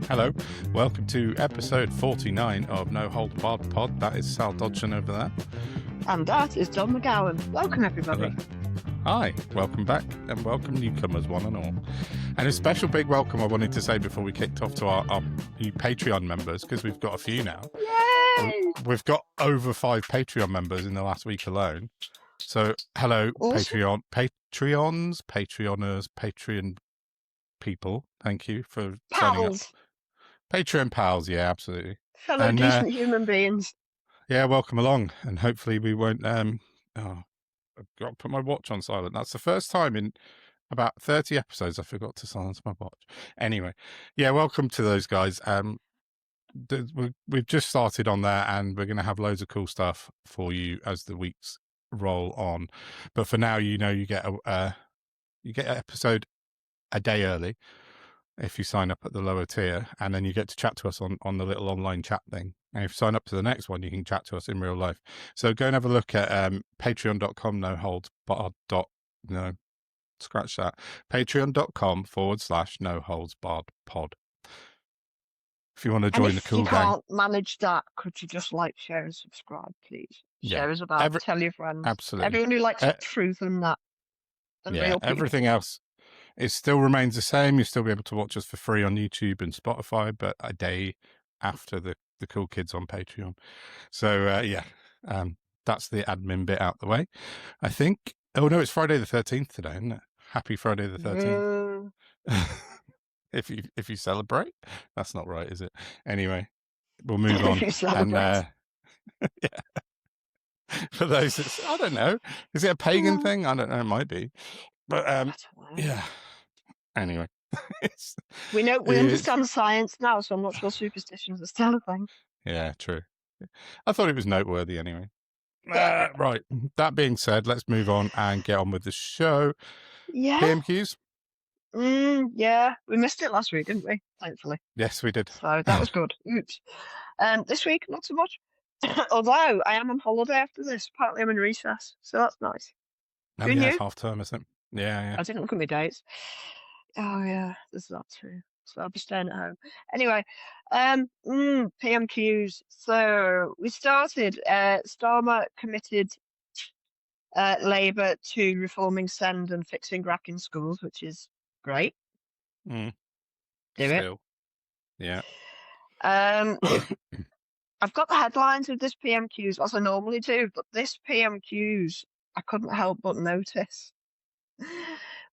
Hello, welcome to episode 49 of No Hold Barred Pod. That is Sal Dodson over there. And that is John McGowan. Welcome, everybody. Hello. Hi, welcome back, and welcome newcomers, one and all. And a special big welcome I wanted to say before we kicked off to our new Patreon members, because we've got a few now. Yay! We've got over 5 Patreon members in the last week alone. So, hello, awesome. Patreoners, Patreon people. Thank you for signing up. Patreon pals, yeah, absolutely. Fellow decent human beings. Yeah, welcome along, and hopefully we won't. I've got to put my watch on silent. That's the first time in about 30 episodes I forgot to silence my watch. Anyway, yeah, welcome to those guys. We've just started on there, and we're going to have loads of cool stuff for you as the weeks roll on. But for now, you get an episode a day early if you sign up at the lower tier, and then you get to chat to us on the little online chat thing. And if you sign up to the next one, you can chat to us in real life. So go and have a look at patreon.com, scratch that. Patreon.com/noholdsbarredpod. If you want to join the cool gang. If you can't manage that, could you just like, share and subscribe, please? Yeah. Share us about, tell your friends. Absolutely. Everyone who likes truth and that. And real people. Everything else. It still remains the same. You'll still be able to watch us for free on YouTube and Spotify, but a day after the cool kids on Patreon. So, that's the admin bit out the way, I think. Oh, no, it's Friday the 13th today, isn't it? Happy Friday the 13th. If you celebrate. That's not right, is it? Anyway, we'll move on. And, yeah. For those that, I don't know. Is it a pagan thing? I don't know. It might be. But, yeah. Anyway, we understand science now, so I'm not sure superstitions are still a thing. Yeah, true. I thought it was noteworthy anyway. Right. That being said, let's move on and get on with the show. Yeah. PMQs? Yeah. We missed it last week, didn't we? Thankfully. Yes, we did. So that was good. Oops. This week, not so much. Although I am on holiday after this. Apparently I'm in recess, so that's nice. Oh, yeah, it's half term, isn't it? Yeah. I didn't look at my dates. Oh, yeah, there's that too. So I'll be staying at home. Anyway, PMQs. So we started, Starmer committed Labour to reforming SEND and fixing crack in schools, which is great. Do it. Yeah. I've got the headlines of this PMQs, as I normally do, but this PMQs, I couldn't help but notice,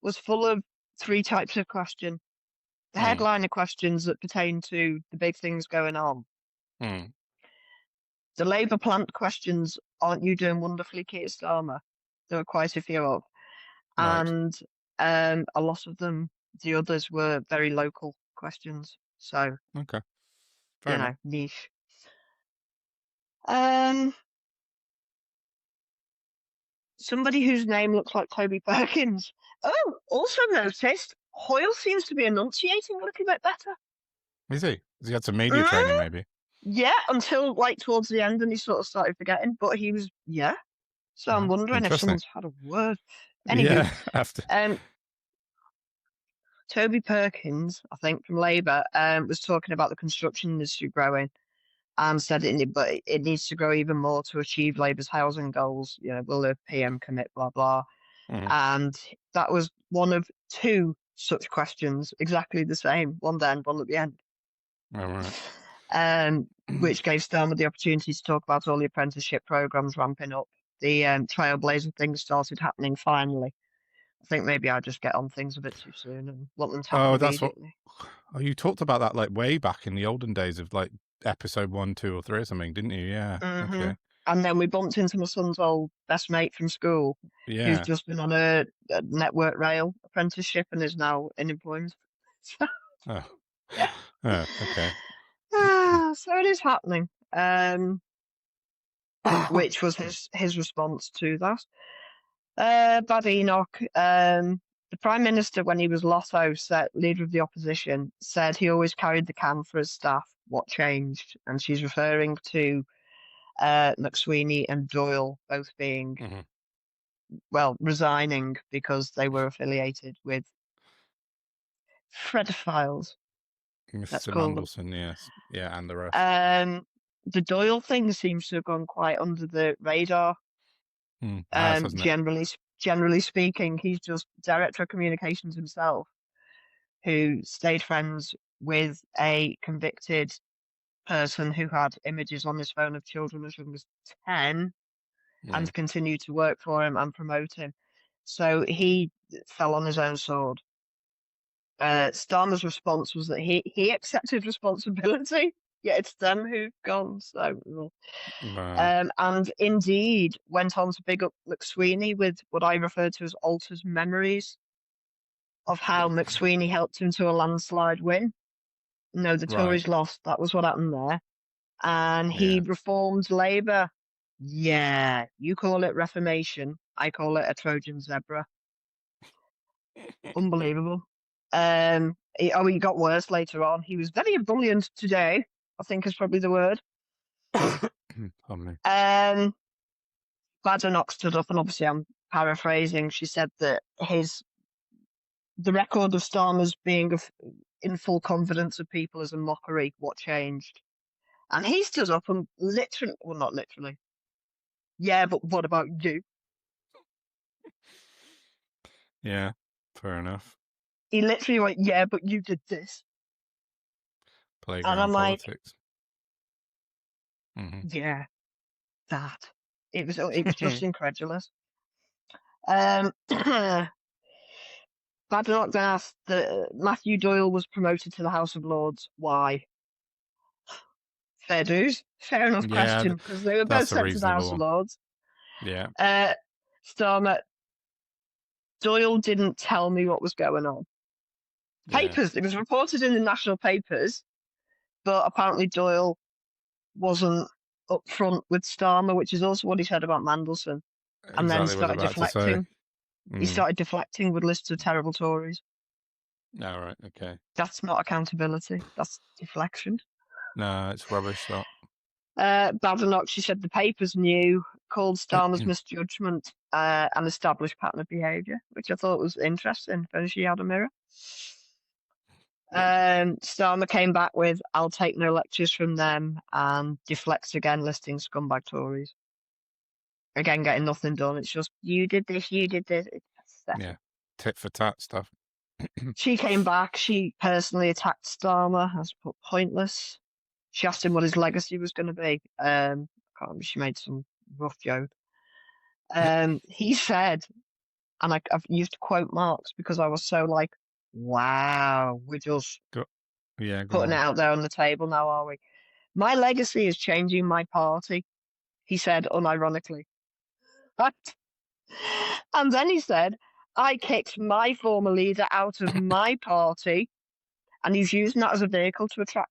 was full of 3 types of question. The headliner questions that pertain to the big things going on. The Labour plant questions, aren't you doing wonderfully, Keir Starmer? There were quite a few of. Right. And a lot of them, the others were very local questions. So, okay. Niche. Somebody whose name looks like Toby Perkins. Oh, also noticed, Hoyle seems to be enunciating a little bit better. Is he? Has he had some media training, maybe? Yeah, until towards the end, and he sort of started forgetting. But he was, So I'm wondering if someone's had a word. Anyway, Toby Perkins, I think, from Labour, was talking about the construction industry growing, and said it needs to grow even more to achieve Labour's housing goals. Will the PM commit? Blah blah. And that was one of 2 such questions, exactly the same, one then, one at the end. Oh, right. Which gave Starmer the opportunity to talk about all the apprenticeship programmes ramping up. The trailblazer thing started happening finally. I think maybe I just get on things a bit too soon and want them to happen immediately. You talked about that way back in the olden days of episode 1, 2, or 3 or something, didn't you? Yeah. Okay. And then we bumped into my son's old best mate from school, who's just been on a Network Rail apprenticeship and is now in employment. Oh. Yeah. Oh, okay. So it is happening. Which was his response to that. Bad Enoch. The Prime Minister, when he was Lotto, leader of the opposition, said he always carried the can for his staff. What changed? And she's referring to McSweeney and Doyle both being, resigning because they were affiliated with Fredophiles. let's Mr. call them. Mandelson, yes. Yeah, and the rest. The Doyle thing seems to have gone quite under the radar. Hasn't it? Generally speaking, he's just director of communications himself, who stayed friends with a convicted person who had images on his phone of children as young as 10 and continued to work for him and promote him. So he fell on his own sword. Starmer's response was that he accepted responsibility, yet it's them who've gone. So, Right. and indeed went on to big up McSweeney with what I refer to as altered memories of how McSweeney helped him to a landslide win. No, the Right. Tories lost. That was what happened there. And he Yeah. reformed Labour. Yeah, you call it reformation. I call it a Trojan zebra. Unbelievable. He got worse later on. He was very ebullient today, I think is probably the word. Badenoch stood up, and obviously I'm paraphrasing. She said that the record of Starmer's being in full confidence of people is a mockery. What changed? And he stood up and literally, well, not literally. Yeah, but what about you? Yeah, fair enough. He literally went, yeah, but you did this. And I'm Playground like, politics. yeah, that. It was just incredulous. Badenoch then asked that Matthew Doyle was promoted to the House of Lords. Why? Fair dues. Fair enough Yeah, question, because they were both that's a sent to the House reasonable of one. Lords. Yeah. Starmer, Doyle didn't tell me what was going on. Papers, it was reported in the national papers, but apparently Doyle wasn't upfront with Starmer, which is also what he said about Mandelson. And then Exactly what I was started about to say. deflecting. He started deflecting with lists of terrible Tories. All right, okay. That's not accountability. That's deflection. No, it's rubbish, that. Badenoch, she said the papers knew, called Starmer's misjudgment an established pattern of behaviour, which I thought was interesting when she had a mirror. Starmer came back with, I'll take no lectures from them, and deflects again, listing scumbag Tories. Again, getting nothing done. It's just, you did this, you did this. It's pathetic. Yeah, tit for tat stuff. She came back. She personally attacked Starmer, as put pointless. She asked him what his legacy was going to be. She made some rough joke. He said, and I've used quote marks because I was so like, wow, we're just putting it out there on the table now, are we? My legacy is changing my party, he said unironically. And then he said, I kicked my former leader out of my party, and he's using that as a vehicle to attack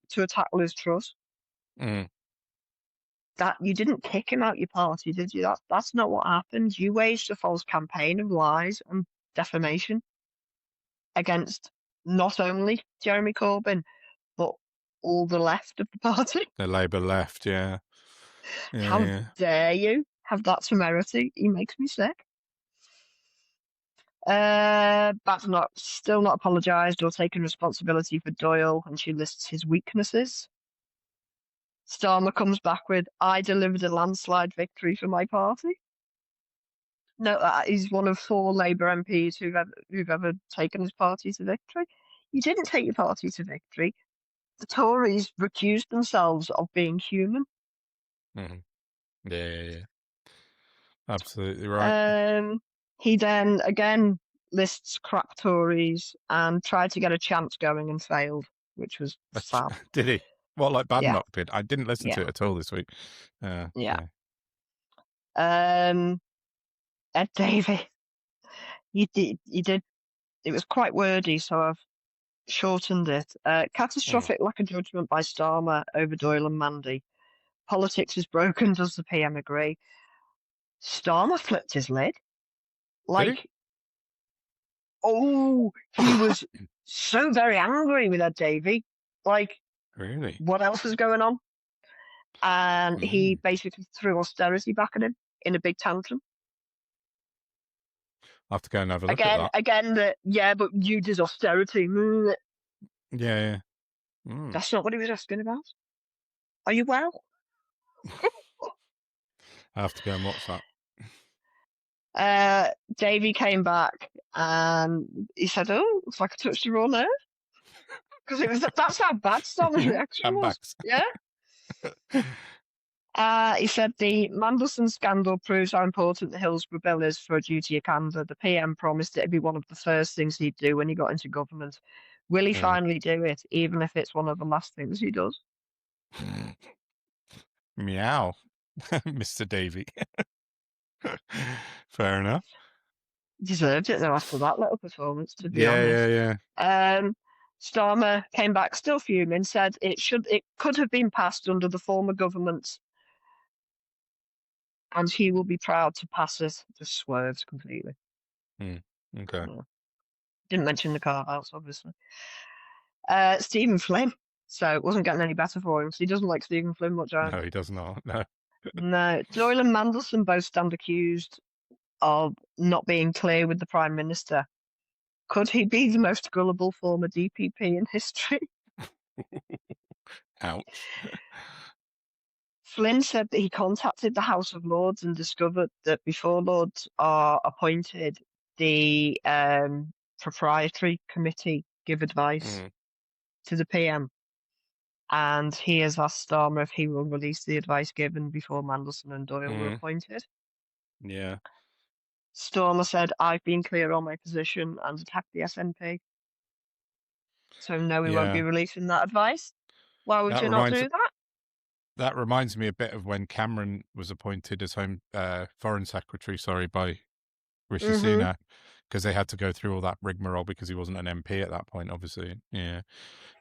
Liz Truss. That you didn't kick him out your party, did you? That's not what happened. You waged a false campaign of lies and defamation against not only Jeremy Corbyn, but all the left of the party. The Labour left, yeah. How dare you have that temerity? He makes me sick. Badenoch still not apologised or taken responsibility for Doyle, and she lists his weaknesses. Starmer comes back with, I delivered a landslide victory for my party. No, he's one of 4 Labour MPs who've ever taken his party to victory. You didn't take your party to victory. The Tories recused themselves of being human. Yeah. Absolutely right. He then again lists crap Tories and tried to get a chant going and failed, which was sad. Did he? What, like Badenoch did? I didn't listen to it at all this week. Yeah. Ed Davey, you did. It was quite wordy, so I've shortened it. Catastrophic lack of judgment by Starmer over Doyle and Mandy. Politics is broken. Does the PM agree? Starmer flipped his lid. Like, he was so very angry with Ed Davey. Like, really? What else is going on? And he basically threw austerity back at him in a big tantrum. I'll have to go and have a look at that. Again, but you did austerity. Yeah. That's not what he was asking about. Are you well? I have to go and watch that. Davey came back and he said, "Oh, it's like I touched a raw nerve," because that's how bad Storm's reaction was. Handbags. Yeah. He said the Mandelson scandal proves how important the Hillsborough Bill is for a duty of candour. The PM promised it'd be one of the first things he'd do when he got into government. Will he finally do it, even if it's one of the last things he does? Meow, Mr. Davey. Fair enough. Deserved it though after that little performance, to be honest. Yeah. Starmer came back still fuming, said it could have been passed under the former government, and he will be proud to pass it. Just swerved completely. Okay. Yeah. Didn't mention the carve-outs, obviously. Stephen Flynn. So it wasn't getting any better for him. So he doesn't like Stephen Flynn much. No, he does not. No. No. Doyle and Mandelson both stand accused of not being clear with the Prime Minister. Could he be the most gullible former DPP in history? Ouch. Flynn said that he contacted the House of Lords and discovered that before Lords are appointed, the proprietary committee give advice to the PM. And he has asked Starmer if he will release the advice given before Mandelson and Doyle were appointed. Yeah. Starmer said, "I've been clear on my position," and attacked the SNP. So no, we won't be releasing that advice. Why would you not do that? That reminds me a bit of when Cameron was appointed as Foreign Secretary, by Rishi Sunak, because they had to go through all that rigmarole because he wasn't an MP at that point, obviously. Yeah.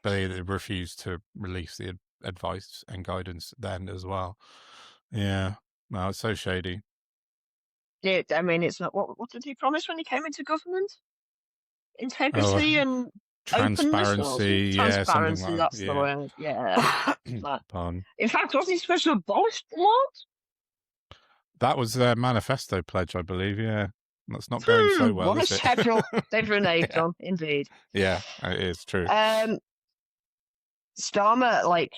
But they refused to release the advice and guidance then as well. Yeah. No, it's so shady. Yeah, I mean, it's not. What did he promise when he came into government? Integrity and transparency. Transparency, something like that's the word. Yeah. Pardon. In fact, wasn't he supposed to abolish the Lords? That was their manifesto pledge, I believe. Yeah. That's not going so well, what is a it? schedule they've reneged on, indeed. Yeah, it is true. Starmer,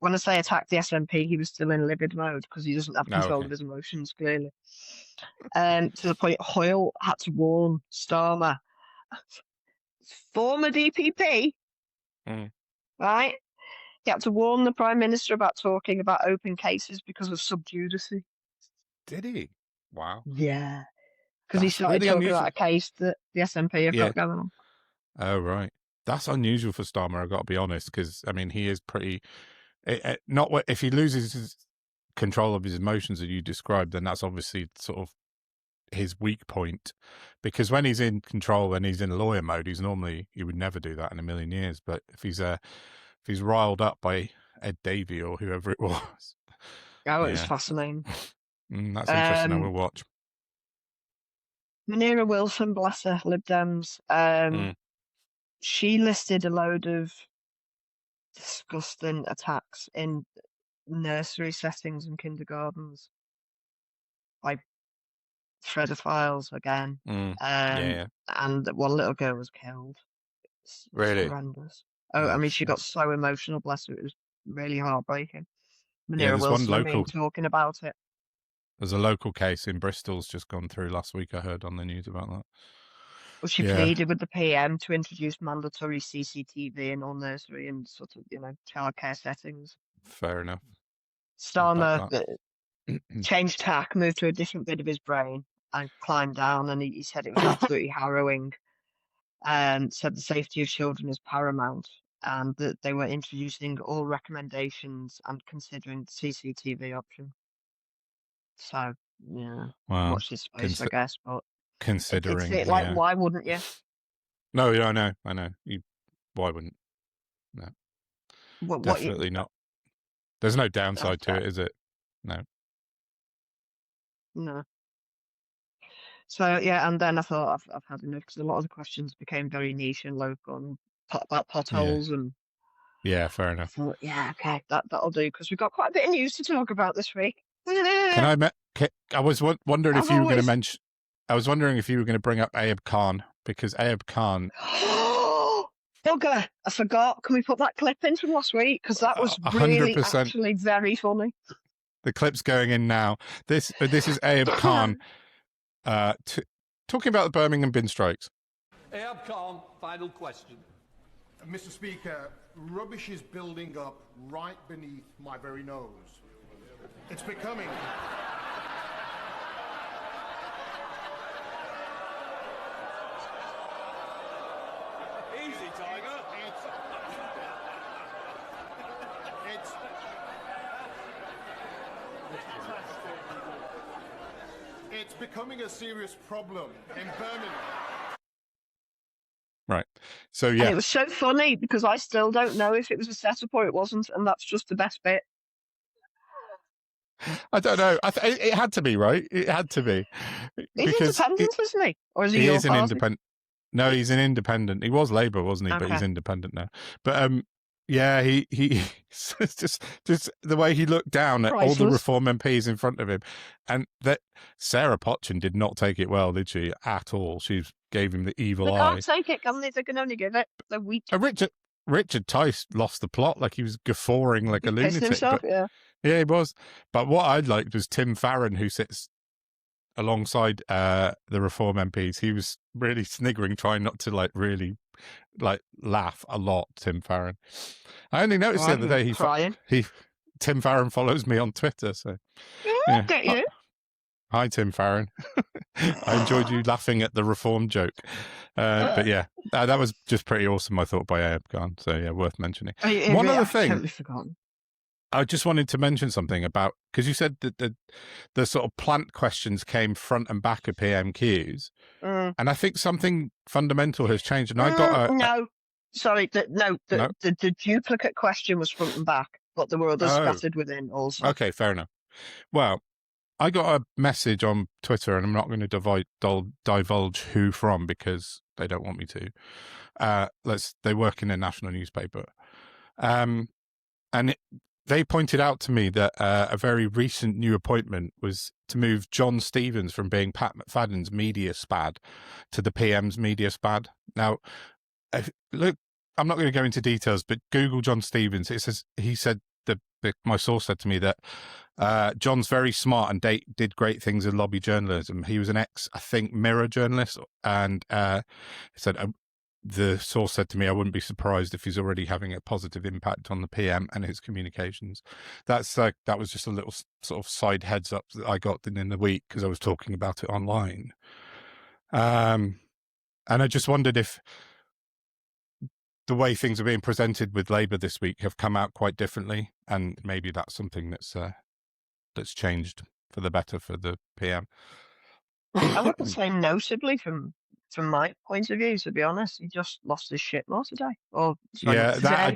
when I say attacked the SNP, he was still in livid mode because he doesn't have control of his emotions, clearly. To the point Hoyle had to warn Starmer, former DPP, right? He had to warn the Prime Minister about talking about open cases because of sub judice. Did he? Wow. Yeah. Because he started talking about a case that the SNP have got going on. Oh, right. That's unusual for Starmer, I've got to be honest, because, I mean, he is pretty... if he loses his control of his emotions that you described, then that's obviously sort of his weak point. Because when he's in control and he's in lawyer mode, he would never do that in a million years. But if he's riled up by Ed Davey or whoever it was... Oh, it's fascinating. That's interesting. I will watch. Munira Wilson, bless her, Lib Dems. She listed a load of disgusting attacks in nursery settings and kindergartens, like threadophiles again. And one little girl was killed. It's horrendous. I mean, she got so emotional, bless her. It was really heartbreaking. Munira Wilson talking about it. There's a local case in Bristol's just gone through last week. I heard on the news about that. Well, she pleaded with the PM to introduce mandatory CCTV in all nursery and sort of, childcare settings. Fair enough. Starmer changed tack, moved to a different bit of his brain and climbed down, and he said it was absolutely harrowing, and said the safety of children is paramount, and that they were introducing all recommendations and considering the CCTV option. So, yeah, watch this space, I guess, but considering why wouldn't you? No, I know. Why wouldn't? No, definitely not. There's no downside to it, is it? No. So and then I thought I've had enough, because a lot of the questions became very niche and local and about potholes and fair enough. I thought, okay, that'll do, because we've got quite a bit of news to talk about this week. I was wondering if you were going to mention. I was wondering if you were going to bring up Ayoub Khan, because Ayoub Khan Bugger, I forgot. Can we put that clip in from last week? Because that was really 100%. actually very funny. The clip's going in now. This is Ayoub Khan talking about the Birmingham bin strikes. Ayoub Khan, final question. Mr. Speaker, rubbish is building up right beneath my very nose. It's becoming... Easy, Tiger. It's becoming a serious problem in Birmingham. Right. So, yeah. And it was so funny because I still don't know if it was a setup or it wasn't, and that's just the best bit. I don't know. It had to be, right? It had to be. He's independent, isn't he? Or is he is your an party? independent. No, he's an independent. He was Labour, wasn't he? Okay. But he's independent now. But yeah, he just the way he looked down at all the Reform MPs in front of him, and that Sarah Potchin did not take it well, did she? At all. She gave him the evil eye. They can't take it, can they? They can only give it. They're weak. Richard Tice lost the plot, like he was guffawing like a lunatic. Himself, yeah, he was. But what I liked was Tim Farron, who sits alongside the Reform MPs. He was really sniggering, trying not to really laugh a lot. Tim Farron. I only noticed the other day Tim Farron follows me on Twitter, so yeah. Get you. Hi, Tim Farron. I enjoyed you laughing at the Reform joke. But yeah, that was just pretty awesome, I thought, by Ayoub Khan. So yeah, worth mentioning. One other thing. Totally forgotten. I just wanted to mention something about, because you said that the sort of plant questions came front and back of PMQs. And I think something fundamental has changed. And I got the duplicate question was front and back, but there were others scattered within also. Okay, fair enough. Well, I got a message on Twitter, and I'm not going to divulge who from because they don't want me to. They work in a national newspaper, and they pointed out to me that a very recent new appointment was to move John Stevens from being Pat McFadden's media spad to the PM's media spad. Now, look, I'm not going to go into details, but Google John Stevens. He said my source said to me that John's very smart and did great things in lobby journalism. He was an I think, Mirror journalist, and he said the source said to me, I wouldn't be surprised if he's already having a positive impact on the PM and his communications. That was just a little sort of side heads up that I got in the week because I was talking about it online. And I just wondered if the way things are being presented with Labour this week have come out quite differently, and maybe that's something that's changed for the better for the PM. I wouldn't say notably from my point of view, to be honest. He just lost his shit more today. I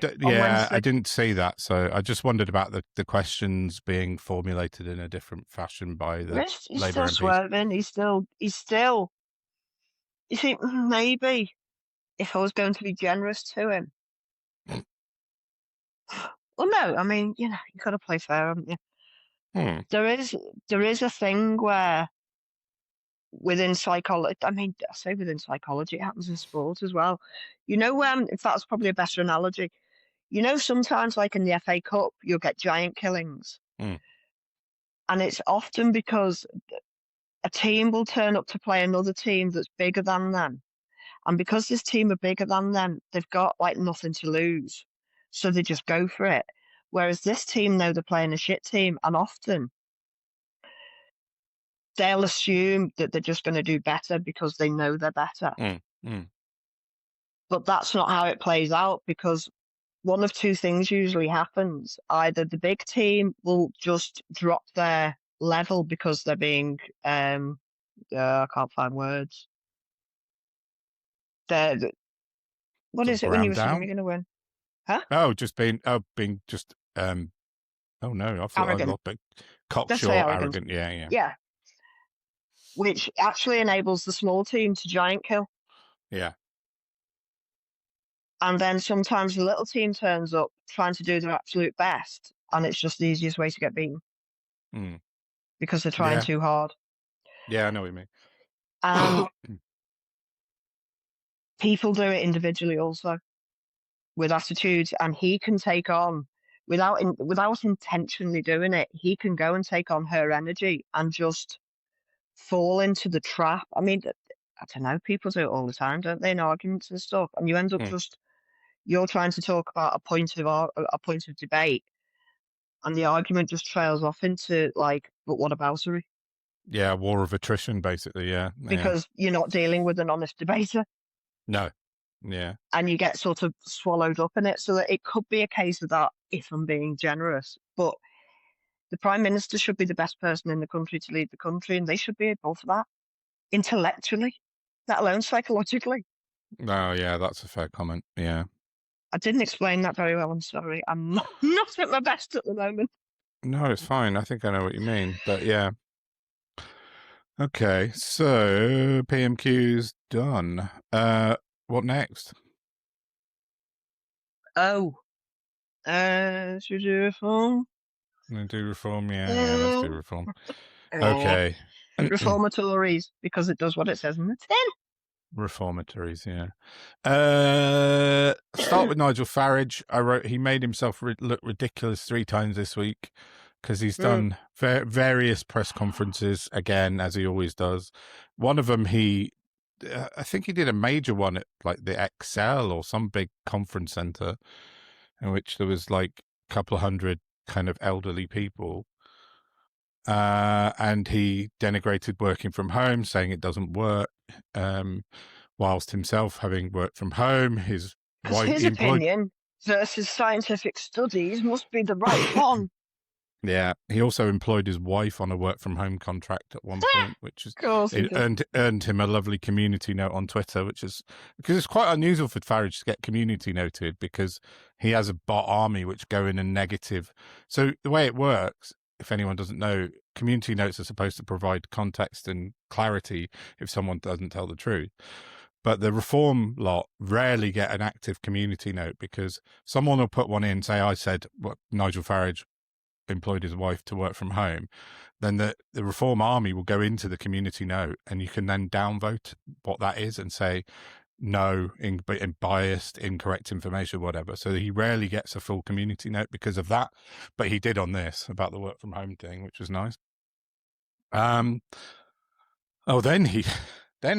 didn't see that, so I just wondered about the questions being formulated in a different fashion by the he's Labour still MPs. Swerving. He's still. You think maybe if I was going to be generous to him. Well, no, I mean, you got to play fair, haven't you? There is a thing where within psychology, I mean, I say within psychology, it happens in sport as well. If that's probably a better analogy, sometimes like in the FA Cup, you'll get giant killings. And it's often because a team will turn up to play another team that's bigger than them. And because this team are bigger than them, they've got nothing to lose. So they just go for it. Whereas this team know they're playing a shit team, and often they'll assume that they're just going to do better because they know they're better. But that's not how it plays out, because one of two things usually happens. Either the big team will just drop their level because they're being, I can't find words. What is it when you were saying you're going to win? Huh? Oh, oh no, I thought arrogant. I got big cocksure, arrogant. Yeah. Which actually enables the small team to giant kill. Yeah. And then sometimes the little team turns up trying to do their absolute best, and it's just the easiest way to get beaten. Because they're trying too hard. Yeah, I know what you mean. And people do it individually also. with attitudes, and he can take on without intentionally doing it. He can go and take on her energy and just fall into the trap. I mean, I don't know. People do it all the time, don't they? In arguments and stuff, and you end up just you're trying to talk about a point of debate, and the argument just trails off into like, but what aboutery? Yeah, war of attrition, basically. Yeah, Because you're not dealing with an honest debater. No. Yeah. And you get sort of swallowed up in it. So that it could be a case of that, if I'm being generous. But the Prime Minister should be the best person in the country to lead the country, and they should be above that intellectually, let alone psychologically. Oh, yeah, that's a fair comment. Yeah. I didn't explain that very well. I'm sorry. I'm not at my best at the moment. No, it's fine. I think I know what you mean. But yeah. Okay, so PMQ's done. What next? Oh. Should we do reform? Do reform? Yeah, let's do reform. Oh. Okay. Reformatories, because it does what it says in the tin. Reformatories, yeah. Start with Nigel Farage. I wrote he made himself look ridiculous 3 times this week because he's done various press conferences again, as he always does. One of them, I think he did a major one at like the Excel or some big conference center in which there was like a couple of hundred kind of elderly people. And he denigrated working from home, saying it doesn't work, whilst himself having worked from home. His opinion versus scientific studies must be the right one. Yeah, he also employed his wife on a work from home contract at one point, which is earned him a lovely community note on Twitter, because it's quite unusual for Farage to get community noted because he has a bot army which go in and negative. So the way it works, if anyone doesn't know, community notes are supposed to provide context and clarity if someone doesn't tell the truth. But the reform lot rarely get an active community note because someone will put one in, say, I said Nigel Farage employed his wife to work from home. Then the reform army will go into the community note and you can then downvote what that is and say, no, in biased, incorrect information, whatever. So he rarely gets a full community note because of that. But he did on this about the work from home thing, which was nice. Then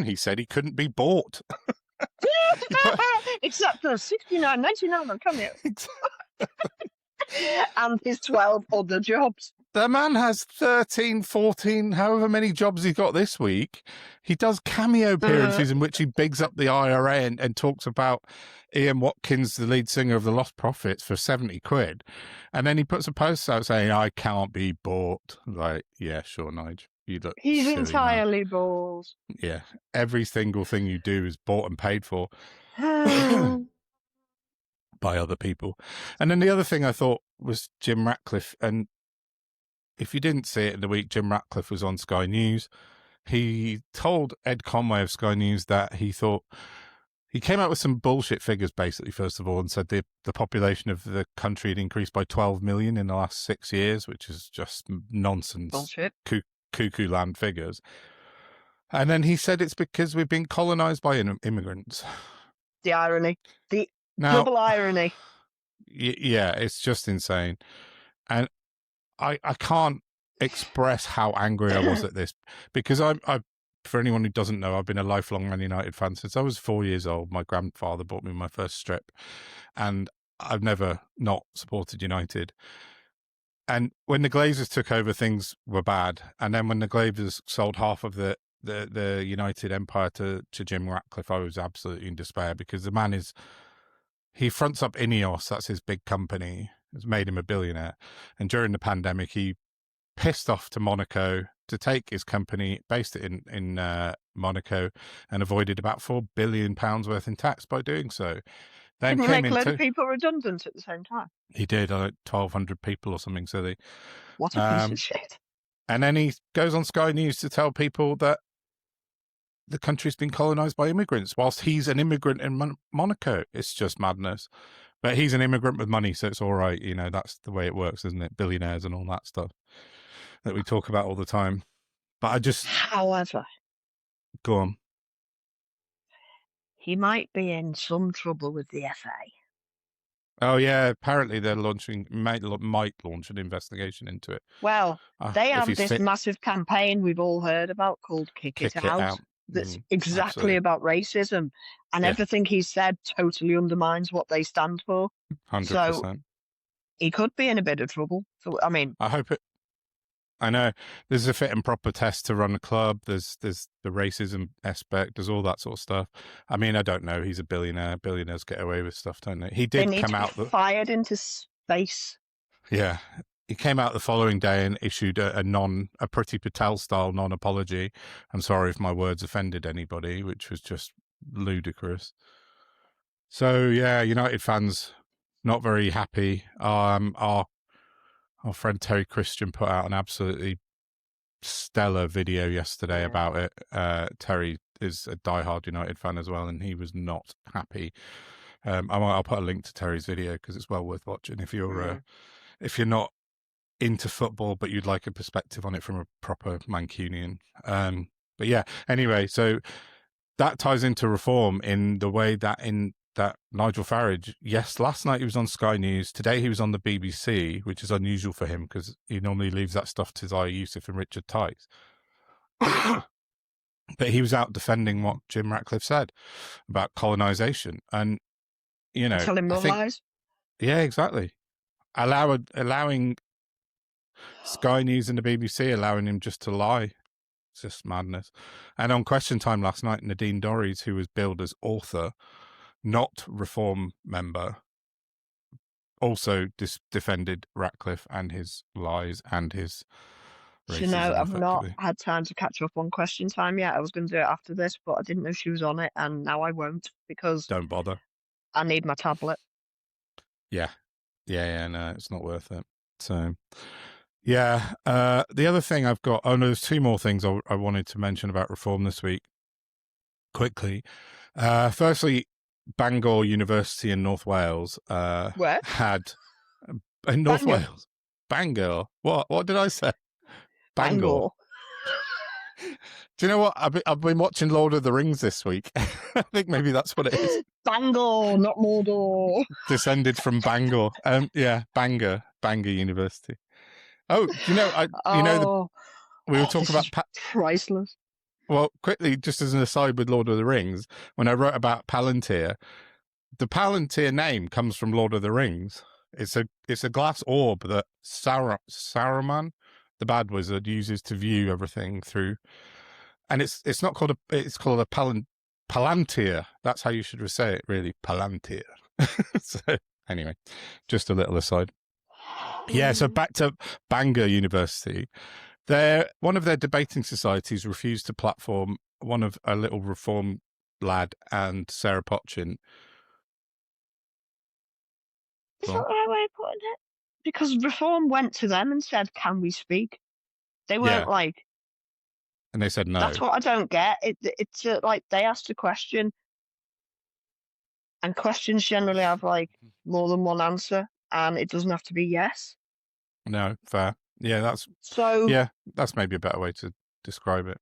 he said he couldn't be bought. Except for $69.99 on Cameo. And his 12 other jobs. The man has 13, 14, however many jobs he got this week. He does cameo appearances in which he bigs up the IRA and talks about Ian Watkins, the lead singer of the Lost Prophets, for 70 quid. And then he puts a post out saying, I can't be bought. Like, yeah, sure, Nigel. He's silly, entirely balls. Yeah. Every single thing you do is bought and paid for by other people. And then the other thing I thought was Jim Ratcliffe. And if you didn't see it in the week, Jim Ratcliffe was on Sky News. He told Ed Conway of Sky News that he thought he came out with some bullshit figures, basically, first of all, and said the population of the country had increased by 12 million in the last 6 years, which is just nonsense. Bullshit. Cuckoo land figures. And then he said it's because we've been colonized by immigrants. The irony. Double irony. Yeah, it's just insane. And I can't express how angry I was at this because I for anyone who doesn't know, I've been a lifelong Man United fan since I was 4 years old. My grandfather bought me my first strip and I've never not supported United. And when the Glazers took over, things were bad. And then when the Glazers sold half of the United empire to Jim Ratcliffe, I was absolutely in despair because the man he fronts up Ineos, that's his big company. It's made him a billionaire. And during the pandemic, he pissed off to Monaco to take his company, based it in Monaco, and avoided about £4 billion worth in tax by doing so. Then Didn't make a load of people redundant at the same time. He did, 1,200 people or something silly. What a piece of shit. And then he goes on Sky News to tell people that the country's been colonized by immigrants, whilst he's an immigrant in Monaco. It's just madness. But he's an immigrant with money, so it's all right. You know, that's the way it works, isn't it? Billionaires and all that stuff that we talk about all the time. But However, go on. He might be in some trouble with the FA. Oh yeah, apparently they're might launch an investigation into it. Well, they If have he's this fit, massive campaign we've all heard about called Kick It kick it Out. out. That's exactly Absolutely. about racism, and Yeah. everything he's said totally undermines what they stand for. 100%. So he could be in a bit of trouble. So I mean, I hope it. I know there's a fit and proper test to run a club. There's the racism aspect. There's all that sort of stuff. I mean, I don't know. He's a billionaire. Billionaires get away with stuff, don't they? He they did need come to out. be fired into space. Yeah, he came out the following day and issued a Priti Patel style non-apology. I'm sorry if my words offended anybody, which was just ludicrous. So yeah, United fans not very happy. Our friend Terry Christian put out an absolutely stellar video yesterday about it. Terry is a diehard United fan as well, and he was not happy. I'll put a link to Terry's video because it's well worth watching if you're not into football but you'd like a perspective on it from a proper Mancunian. But yeah, anyway, so that ties into reform in the way that Nigel Farage, yes, last night he was on Sky News. Today he was on the BBC, which is unusual for him because he normally leaves that stuff to Ayoub Yusuf and Richard Tice. But he was out defending what Jim Ratcliffe said about colonisation. And, telling more lies. Yeah, exactly. Allowing Sky News and the BBC, allowing him just to lie. It's just madness. And on Question Time last night, Nadine Dorries, who was billed as author, not Reform member, also defended Ratcliffe and his lies and his racism. I've not had time to catch up on Question Time yet. I was going to do it after this, but I didn't know she was on it, and now I won't because don't bother. I need my tablet. Yeah, no, it's not worth it. So, yeah, the other thing I've got. Oh no, there's two more things I wanted to mention about reform this week. Quickly, firstly, Bangor University in North Wales Where? had in North Bangor. Wales. Bangor. What did I say? Bangor. Do you know what? I've been watching Lord of the Rings this week. I think maybe that's what it is. Bangor, not Mordor. Descended from Bangor. Yeah, Bangor University. Oh, we were talking about priceless. Well, quickly, just as an aside with Lord of the Rings, when I wrote about Palantir, the Palantir name comes from Lord of the Rings. It's a glass orb that Saruman, the bad wizard, uses to view everything through. And it's called a Palantir. That's how you should say it, really, Palantir. So anyway, just a little aside. Yeah, so back to Bangor University. One of their debating societies refused to platform a little reform lad and Sarah Potchin. Is that the right way of putting it? Because reform went to them and said, "Can we speak?" They weren't like. And they said no. That's what I don't get. It's like they asked a question, and questions generally have like more than one answer, and it doesn't have to be yes. No, fair. Yeah, that's maybe a better way to describe it.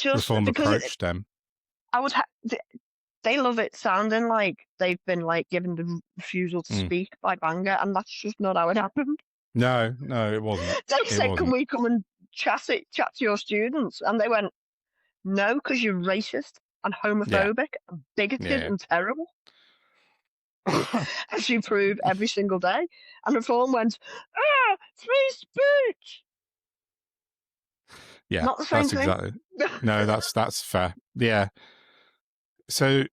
Reform approached them. They love it sounding like they've been like given the refusal to speak by Bangor, and that's just not how it happened. No, it wasn't. They said, "Can we come and chat to your students?" And they went, "No, because you're racist and homophobic and bigoted and terrible." As you prove every single day. And Reform went, free speech. Yeah, not the same thing. Exactly. No, that's fair. Yeah. So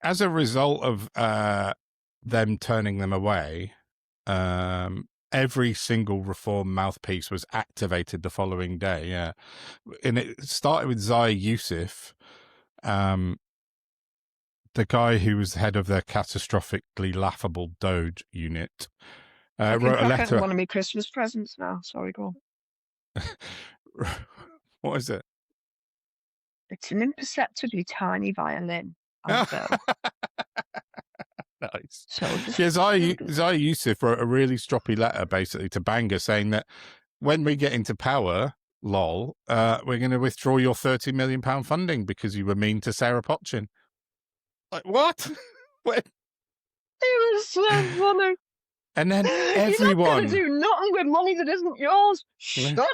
as a result of them turning them away, every single Reform mouthpiece was activated the following day. Yeah, and it started with Ayoub Yusuf, the guy who was head of their catastrophically laughable Doge unit. Wrote a letter. One of my Christmas presents now. Sorry, go on. What is it? It's an imperceptibly tiny violin. Nice. So Ayoub Yusuf wrote a really stroppy letter basically to Bangor saying that when we get into power, we're going to withdraw your £30 million funding because you were mean to Sarah Potchin. Like, what? It was so funny. And then You're not going everyone, to do nothing with money that isn't yours. Shut up.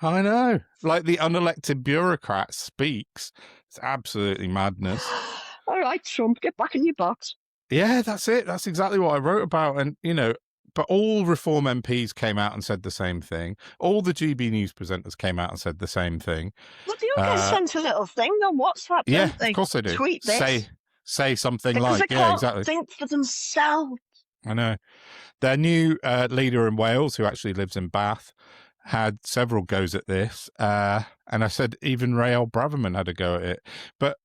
I know, like the unelected bureaucrat speaks. It's absolutely madness. All right, Trump, get back in your box. Yeah, that's it. That's exactly what I wrote about. And, you know, but all Reform MPs came out and said the same thing. All the GB News presenters came out and said the same thing. Well, they all get sent a little thing on WhatsApp, Yeah, don't they? of course they do. Tweet this. Say something Because like, they yeah, can't exactly. think for themselves. I know. Their new leader in Wales, who actually lives in Bath, had several goes at this. And I said even Rael Braverman had a go at it. But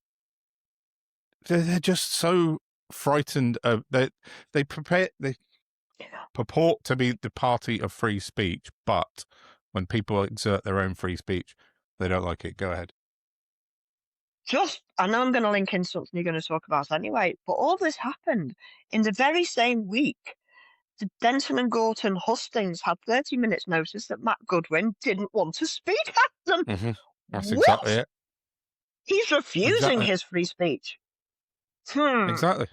they're just so frightened of that they purport to be the party of free speech, but when people exert their own free speech, they don't like it. Go ahead. I know I'm going to link in something you're going to talk about anyway, but all this happened in the very same week. The Denton and Gorton hustings had 30 minutes notice that Matt Goodwin didn't want to speak at them. Mm-hmm. That's What? exactly it. He's refusing his free speech. Exactly.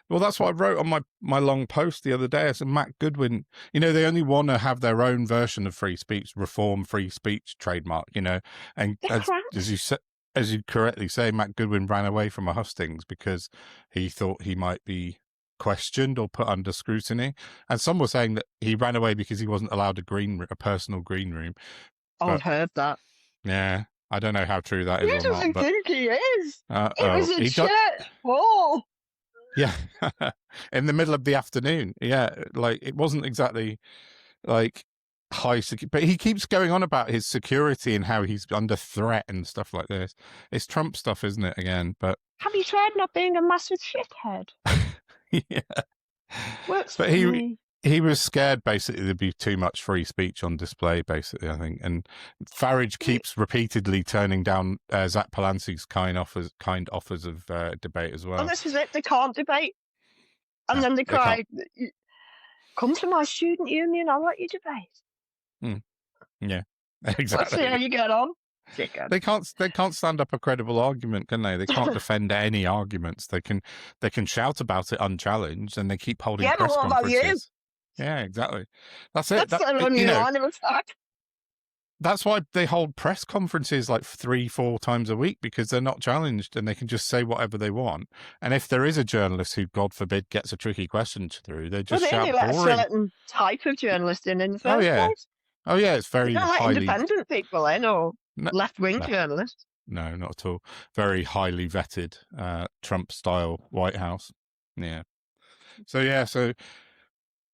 Well, that's what I wrote on my long post the other day. I said, Matt Goodwin, you know, they only want to have their own version of free speech, reform free speech trademark, you know, and as you correctly say, Matt Goodwin ran away from a hustings because he thought he might be questioned or put under scrutiny. And some were saying that he ran away because he wasn't allowed a personal green room. Oh, I've heard that. Yeah. I don't know how true that is or not. Who doesn't think he is? It was a church hall. Yeah. In the middle of the afternoon. Yeah. Like, it wasn't exactly like high security, but he keeps going on about his security and how he's under threat and stuff like this. It's Trump stuff, isn't it, again? But have you tried not being a massive shithead? Yeah. Works but for me. He was scared, basically, there'd be too much free speech on display, basically, I think. And Farage keeps repeatedly turning down Zach Palancy's kind offers of debate as well. And this is it. They can't debate. And then they cry, come to my student union, I'll let you debate. Yeah, exactly. Let's see how you get on. They can't stand up a credible argument, can they? They can't defend any arguments. They can shout about it unchallenged, and they keep holding press but what conferences. about you? Yeah, exactly. That's it. That's their only line of attack. That's why they hold press conferences like 3-4 times a week, because they're not challenged and they can just say whatever they want. And if there is a journalist who, God forbid, gets a tricky question through, they just shout let boring. a certain type of journalist in the first place. Oh yeah, it's very highly independent people in, or left-wing journalists. No, not at all. Very highly vetted, Trump-style White House. Yeah. So,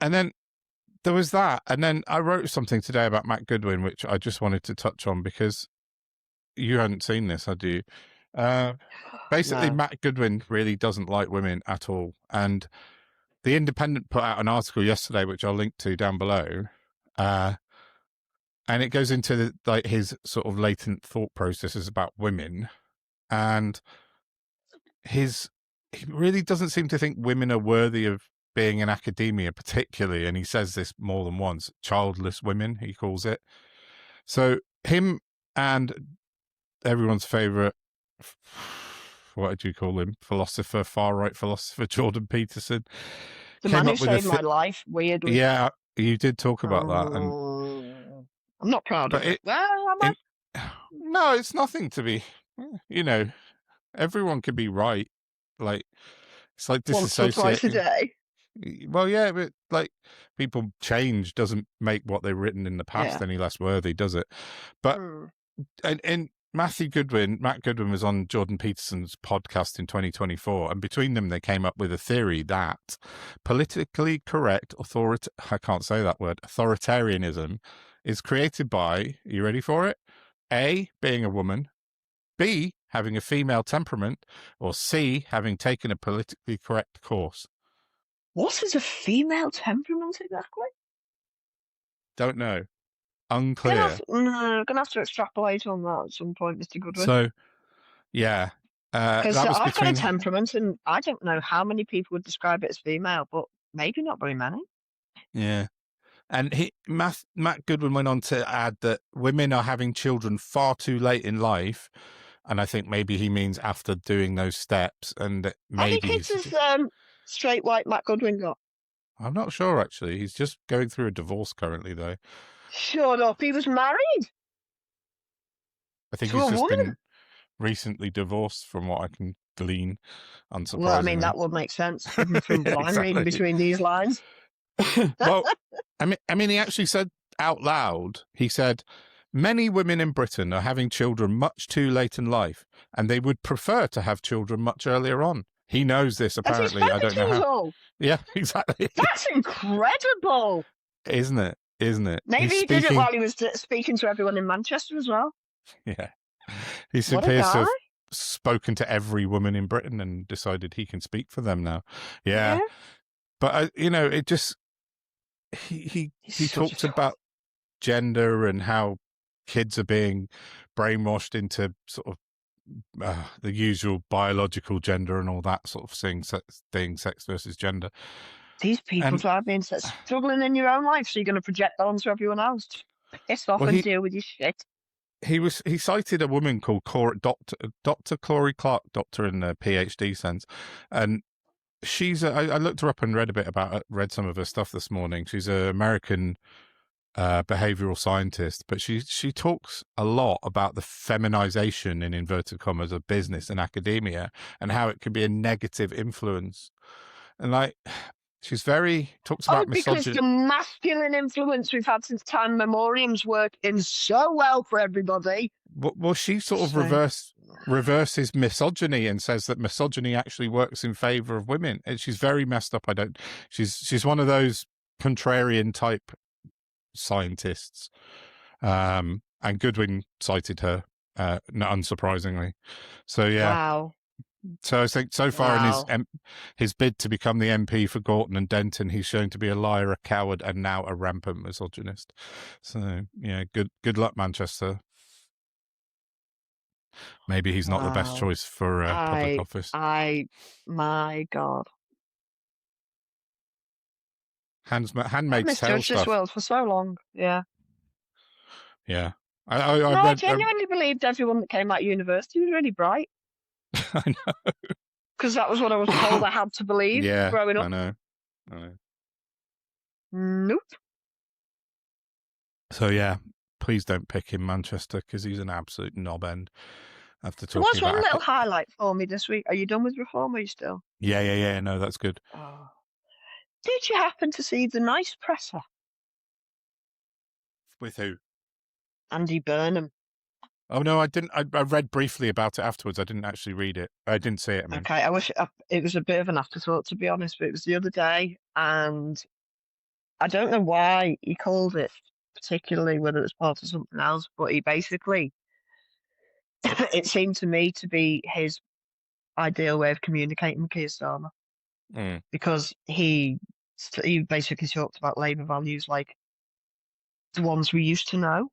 and then there was that. And then I wrote something today about Matt Goodwin, which I just wanted to touch on because you hadn't seen this, had you? Basically, no. Matt Goodwin really doesn't like women at all. And The Independent put out an article yesterday, which I'll link to down below. And it goes into his sort of latent thought processes about women. And he really doesn't seem to think women are worthy of being in academia, particularly, and he says this more than once, childless women, he calls it. So him and everyone's favorite, what did you call him? Far-right philosopher, Jordan Peterson. The man who saved my life, weirdly. Yeah, you did talk about that. And I'm not proud of it. Well, am I? No, it's nothing to be, everyone can be right. Like, it's like disassociating. Once or twice a day. Well, yeah, but people change doesn't make what they've written in the past any less worthy, does it? But and Matt Goodwin was on Jordan Peterson's podcast in 2024, and between them they came up with a theory that politically correct authoritarianism is created by, are you ready for it? A, being a woman, B, having a female temperament, or C, having taken a politically correct course. What is a female temperament exactly? Don't know. Unclear. Gonna have to extrapolate on that at some point, Mr. Goodwin. So, yeah. Because I've got a temperament, and I don't know how many people would describe it as female, but maybe not very many. Yeah. And Matt Goodwin went on to add that women are having children far too late in life, and I think maybe he means after doing those steps, and that maybe... How many kids has straight white Matt Goodwin got? I'm not sure, actually. He's just going through a divorce currently, though. Shut up. He was married I think to he's a just woman. been recently divorced, from what I can glean, unsurprisingly. Well, I mean, that would make sense given from what I'm reading Exactly. between these lines. Well, I mean, he actually said out loud, he said, many women in Britain are having children much too late in life, and they would prefer to have children much earlier on. He knows this, As he's apparently. I don't know 70 years how. old. Yeah, exactly. That's incredible. Isn't it? Isn't it? Maybe He's he did it speaking- while he was speaking to everyone in Manchester as well. Yeah. He What a appears to guy. have spoken to every woman in Britain and decided he can speak for them now. Yeah. But, you know, it just... He He's such talked a- about gender and how kids are being brainwashed into sort of the usual biological gender and all that sort of thing, sex versus gender. These people And- drive me insane. Struggling in your own life, so you're going to project that onto everyone else. Just piss off Well, and he- deal with your shit. He cited a woman called Dr. Corey Clark, doctor in the PhD sense, and she's I looked her up and read some of her stuff this morning. She's an American behavioral scientist, but she talks a lot about the feminization, in inverted commas, of business and academia and how it can be a negative influence. And like, she's talks about Because misogyny. the masculine influence we've had since time memoriam's working so well for everybody. Well, she sort of So- reverses misogyny and says that misogyny actually works in favor of women. And she's very messed up. She's one of those contrarian type scientists. And Goodwin cited her, not unsurprisingly. So yeah. Wow. So I think so far Wow. in his bid to become the MP for Gorton and Denton, he's shown to be a liar, a coward, and now a rampant misogynist. So yeah, good luck, Manchester. Maybe he's not the best Wow. choice for public office. My God. Handmaid's I've Tale misjudged this stuff. world for so long. Yeah. Yeah, I read. genuinely believed everyone that came out of university was really bright. I know. Because that was what I was told I had to believe Yeah, growing I up. know. Nope. So yeah, please don't pick him, Manchester, because he's an absolute knob end. After There talking was one about little highlight for me this week. Are you done with Reform? Or are you still? yeah. No, that's good. Oh. Did you happen to see the nice presser? With who? Andy Burnham. Oh no, I didn't. I read briefly about it afterwards. I didn't actually read it. I didn't see it. I mean. Okay, I wish it was a bit of an afterthought, to be honest, but it was the other day, and I don't know why he called it particularly, whether it was part of something else, but he basically, it seemed to me to be his ideal way of communicating with Keir Starmer, because he basically talked about Labour values like the ones we used to know,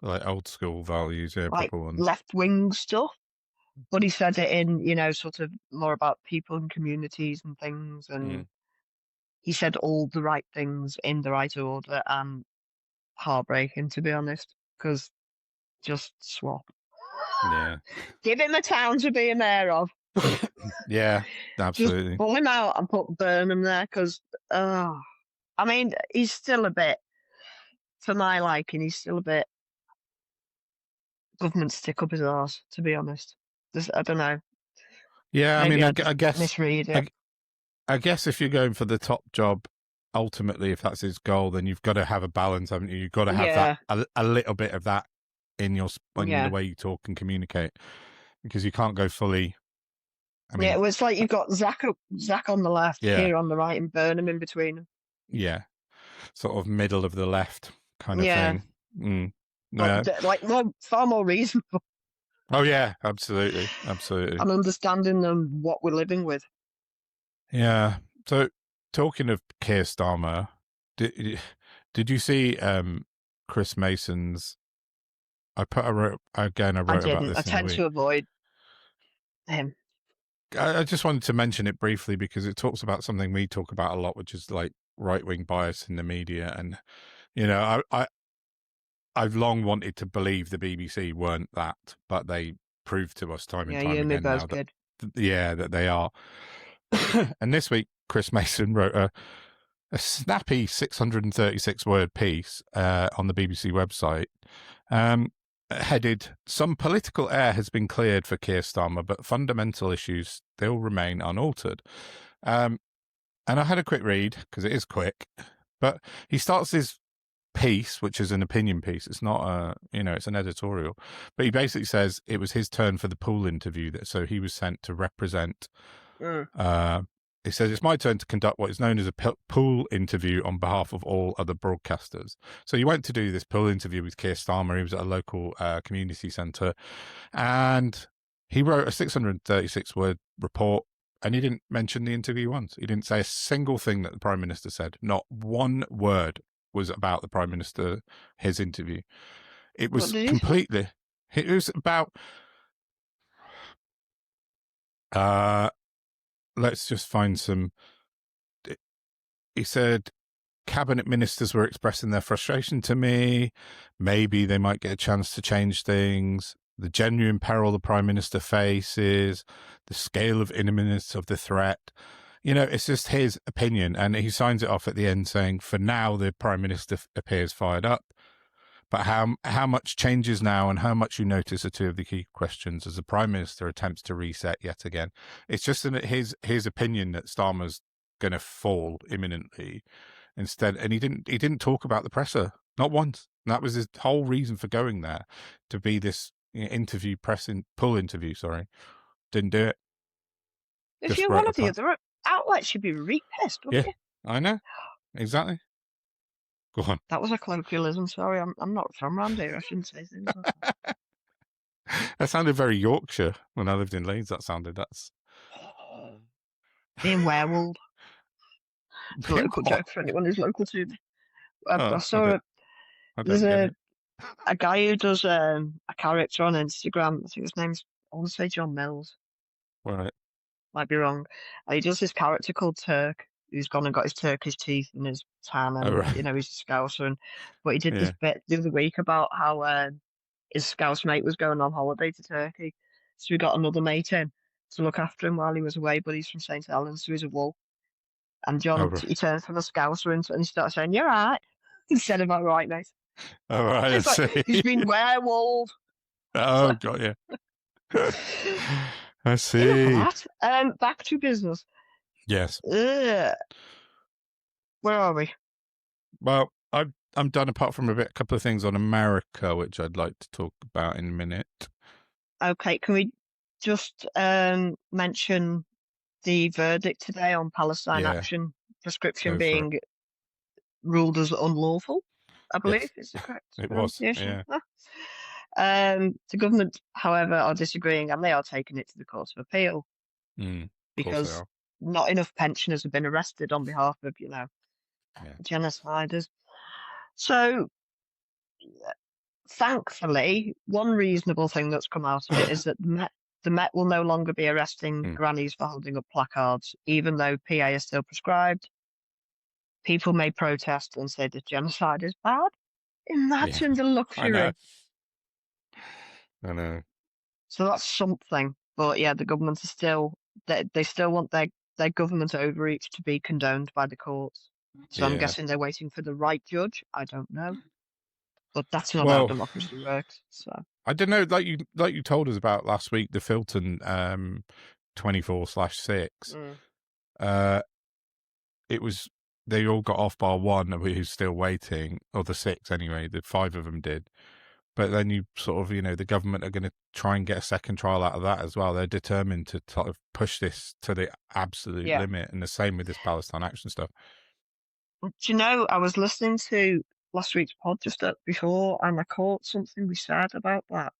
Like old school values, yeah, like proper ones. left-wing stuff. But he said it in, sort of more about people and communities and things. And he said all the right things in the right order, and heartbreaking, to be honest, because just swap. Yeah. Give him a town to be a mayor of. Yeah, absolutely. Just pull him out and put Burnham there, because, I mean, he's still a bit, for my liking, he's still a bit government stick up his arse, to be honest. I don't know. Yeah, I Maybe mean, I just guess misread it. I guess if you're going for the top job, ultimately, if that's his goal, then you've got to have a balance, haven't you? You've got to have that a little bit of that in your in the way you talk and communicate, because you can't go fully. I mean, Well, it's like you've got Zach on the left, here on the right, and Burnham in between them. Yeah, sort of middle of the left kind of thing. Like far more reasonable. Oh yeah, absolutely. And understanding what we're living with. Yeah. So talking of Keir Starmer, did you see Chris Mason's? I wrote about this. I tend to avoid him. I just wanted to mention it briefly because it talks about something we talk about a lot, which is like right-wing bias in the media. And, I've long wanted to believe the BBC weren't that, but they proved to us time and time again now that they are. And this week, Chris Mason wrote a snappy 636-word piece on the BBC website, headed, "Some political air has been cleared for Keir Starmer, but fundamental issues still remain unaltered." And I had a quick read, because it is quick, but he starts his piece, which is an opinion piece. It's not a, it's an editorial, but he basically says it was his turn for the pool interview, so he was sent to represent. He says, "It's my turn to conduct what is known as a pool interview on behalf of all other broadcasters." So he went to do this pool interview with Keir Starmer. He was at a local community centre, and he wrote a 636-word report, and he didn't mention the interview once. He didn't say a single thing that the Prime Minister said. Not one word was about the Prime Minister, his interview. It was completely... It was about... let's just find some... He said, "Cabinet ministers were expressing their frustration to me. Maybe they might get a chance to change things. The genuine peril the Prime Minister faces, the scale of imminence of the threat." It's just his opinion, and he signs it off at the end saying, "For now, the Prime Minister appears fired up. But how much changes now and how much you notice are two of the key questions as the Prime Minister attempts to reset yet again." It's just his opinion that Starmer's going to fall imminently instead. And he didn't talk about the presser, not once. And that was his whole reason for going there, to be this pull interview, sorry. Didn't do it. If you're one of the other outlets, you'd be really pissed, wouldn't you? I know. Exactly. Go on. That was a colloquialism. Sorry, I'm not from around here. I shouldn't say things like that. That sounded very Yorkshire when I lived in Leeds. That's being werewolf. It's a local joke for anyone who's local to me. I saw there's a guy who does a character on Instagram. I think his name's, I want to say John Mills. Right. Might be wrong. He does this character called Turk, who's gone and got his Turkish teeth and his tan, and he's a Scouser. But he did this bit the other week about how his Scouse mate was going on holiday to Turkey, so we got another mate in to look after him while he was away. But he's from St Helens, so he's a wolf. And John, he turns from a Scouser and he starts saying, "You're right," instead of "all right, mate." All right, I see. He's been werewolf. Oh, got you. I see. Back to business. Yes. Where are we? Well, I'm done, apart from a couple of things on America, which I'd like to talk about in a minute. Okay, can we just mention the verdict today on Palestine Action prescription being ruled as unlawful? I believe is the correct pronunciation. The government, however, are disagreeing, and they are taking it to the Court of Appeal because not enough pensioners have been arrested on behalf of, genociders. So, thankfully, one reasonable thing that's come out of it is that the Met will no longer be arresting grannies for holding up placards, even though PA is still prescribed. People may protest and say that genocide is bad. Imagine the luxury. I know. So that's something. But yeah, the government is still, they still want their government overreach to be condoned by the courts. So I'm guessing they're waiting for the right judge. I don't know. But that's not how democracy works. So I don't know, like you told us about last week, the Filton 24/6. It was, they all got off bar one who's still waiting, or the 6 anyway, the 5 of them did. But then you sort of, the government are going to try and get a second trial out of that as well. They're determined to sort of push this to the absolute limit, and the same with this Palestine Action stuff. Do you know, I was listening to last week's pod just before, and I caught something we said about that.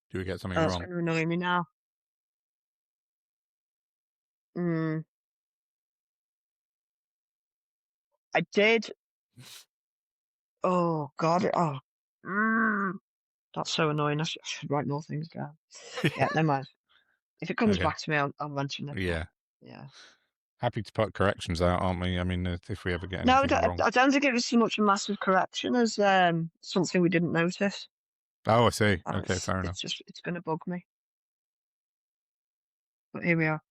Do we get something That's wrong? going to annoy me now. I did. Oh, God. That's so annoying. I should write more things down. Yeah, never mind. If it comes back to me, I'll mention it. Yeah. Yeah. Happy to put corrections out, aren't we? I mean, if we ever get anything wrong. I don't think it was so much a massive correction as something we didn't notice. Oh, I see. Okay, fair enough. It's going to bug me. But here we are.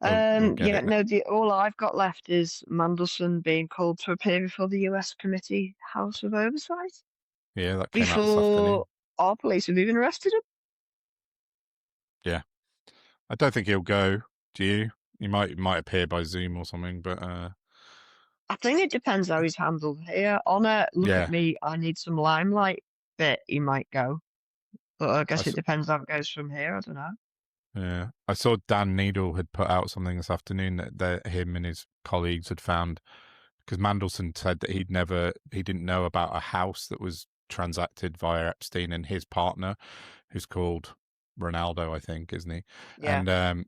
We'll get Yeah, it. no, all I've got left is Mandelson being called to appear before the US Committee House of Oversight Yeah, that came out this before afternoon. our police have even arrested him. Yeah, I don't think he'll go. Do you? He might appear by Zoom or something, but I think it depends how he's handled here. On a look yeah, at me, I need some limelight bit, he might go. But I guess it depends how it goes from here. I don't know. yeah. I saw Dan Needle had put out something this afternoon that him and his colleagues had found, because Mandelson said that he didn't know about a house that was transacted via Epstein and his partner, who's called Ronaldo, I think, isn't he? Yeah. And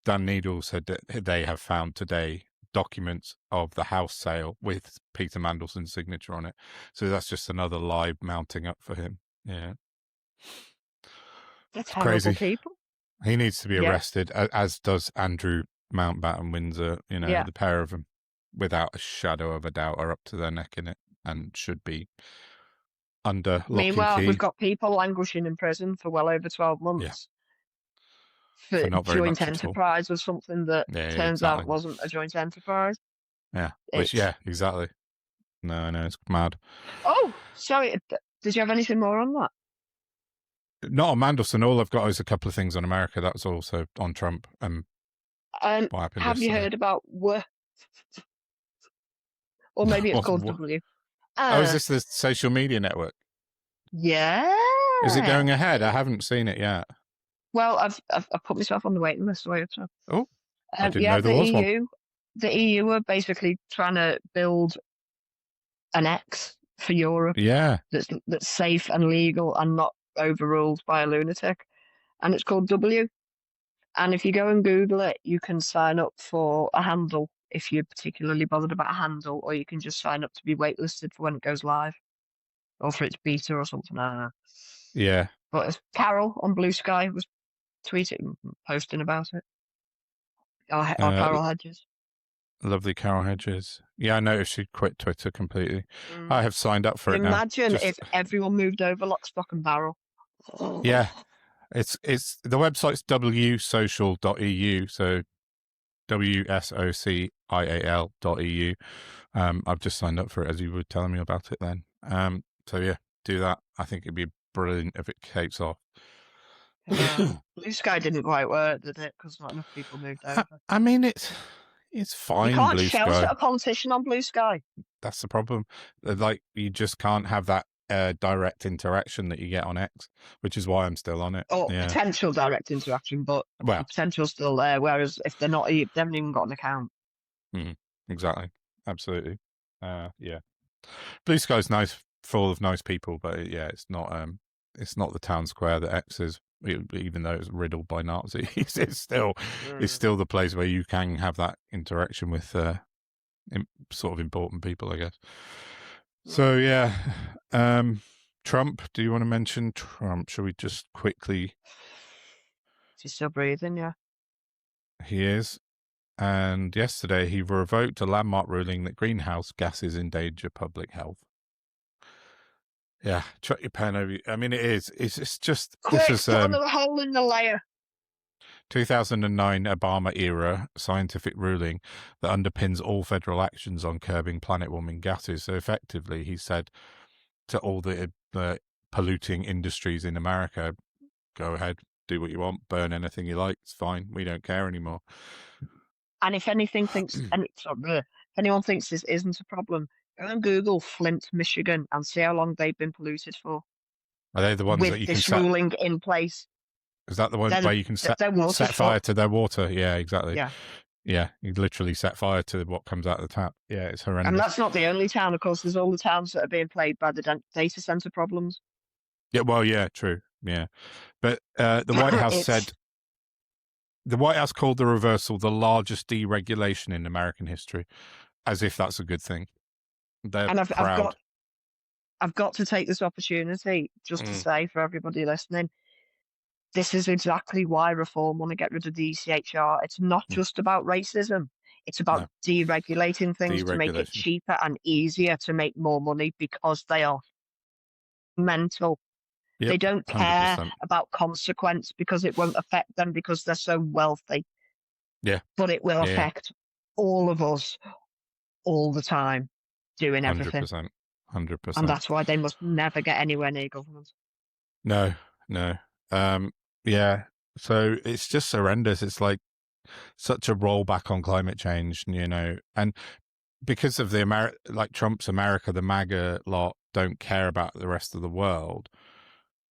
Dan Needle said that they have found today documents of the house sale with Peter Mandelson's signature on it. So that's just another lie mounting up for him. Yeah. They're It's terrible crazy. people. He needs to be Yeah. arrested, as does Andrew Mountbatten Windsor. You know, Yeah. the pair of them, without a shadow of a doubt, are up to their neck in it and should be under lock and Meanwhile, key. we've got people languishing in prison for well over 12 months for not very joint much at all. enterprise or something that turns out wasn't a joint enterprise. Yeah, exactly. No, it's mad. Oh, sorry. Did you have anything more on that? Not on Mandelson. All I've got is a couple of things on America. That was also on Trump. What happened have you yesterday. heard about or maybe it's called W? Is this the social media network? Yeah. Is it going ahead? I haven't seen it yet. Well, I've put myself on the waiting list. Oh, I didn't know there was one. The EU are basically trying to build an X for Europe. Yeah. That's safe and legal and not overruled by a lunatic, and it's called W. And if you go and Google it, you can sign up for a handle if you're particularly bothered about a handle, or you can just sign up to be waitlisted for when it goes live, or for its beta or something. I don't know. Yeah. But Carol on Blue Sky was posting about it. Our Carol Hedges. Lovely Carol Hedges. Yeah, I noticed she'd quit Twitter completely. I have signed up for it now. Imagine if everyone moved over lock, stock and barrel. Yeah. It's the website's wsocial.eu, so WSOCIAL.eu. I've just signed up for it as you were telling me about it then. So yeah, do that. I think it'd be brilliant if it takes off. Yeah. Blue Sky didn't quite work, did it? Because not enough people moved over. I mean, it's fine. You can't Blue shout Sky. at a politician on Blue Sky. That's the problem. Like, you just can't have that direct interaction that you get on X, which is why I'm still on it. Or potential direct interaction, but the potential's still there. Whereas if they haven't even got an account. Exactly. Absolutely. Yeah. Blue Sky's nice, full of nice people, but it's not the town square that X is. Even though it's riddled by Nazis, it's still the place where you can have that interaction with sort of important people, I guess. So yeah, Trump. Do you want to mention Trump? Shall we just quickly? He's still breathing, yeah. He is, and yesterday he revoked a landmark ruling that greenhouse gases endanger public health. Yeah, chuck your pen over. I mean, it is. It's just. Quick, this is put another hole in the layer. 2009 Obama era scientific ruling that underpins all federal actions on curbing planet warming gases. So effectively, he said to all the polluting industries in America, "Go ahead, do what you want, burn anything you like. It's fine. We don't care anymore." And if anything thinks, if anyone thinks this isn't a problem, go and Google Flint, Michigan, and see how long they've been polluted for. Are they the ones with that you this can ruling in place? Is that the one where you can set fire to their water? Yeah, exactly. Yeah, you literally set fire to what comes out of the tap. Yeah, it's horrendous. And that's not the only town, of course. There's all the towns that are being plagued by the data center problems. Yeah, well, yeah, true. Yeah, but the White House said. The White House called the reversal the largest deregulation in American history, as if that's a good thing. They're proud. I've got to take this opportunity just to say for everybody listening, this is exactly why Reform want to get rid of the ECHR. It's not just about racism. It's about deregulating things to make it cheaper and easier to make more money because they are mental. Yep, they don't care 100%. About consequence because it won't affect them because they're so wealthy. Yeah. But it will Yeah. affect all of us all the time, doing everything. 100%. 100%. And that's why they must never get anywhere near government. No. Yeah. So it's just horrendous. It's like such a rollback on climate change, you know, and because of the like Trump's America, the MAGA lot don't care about the rest of the world.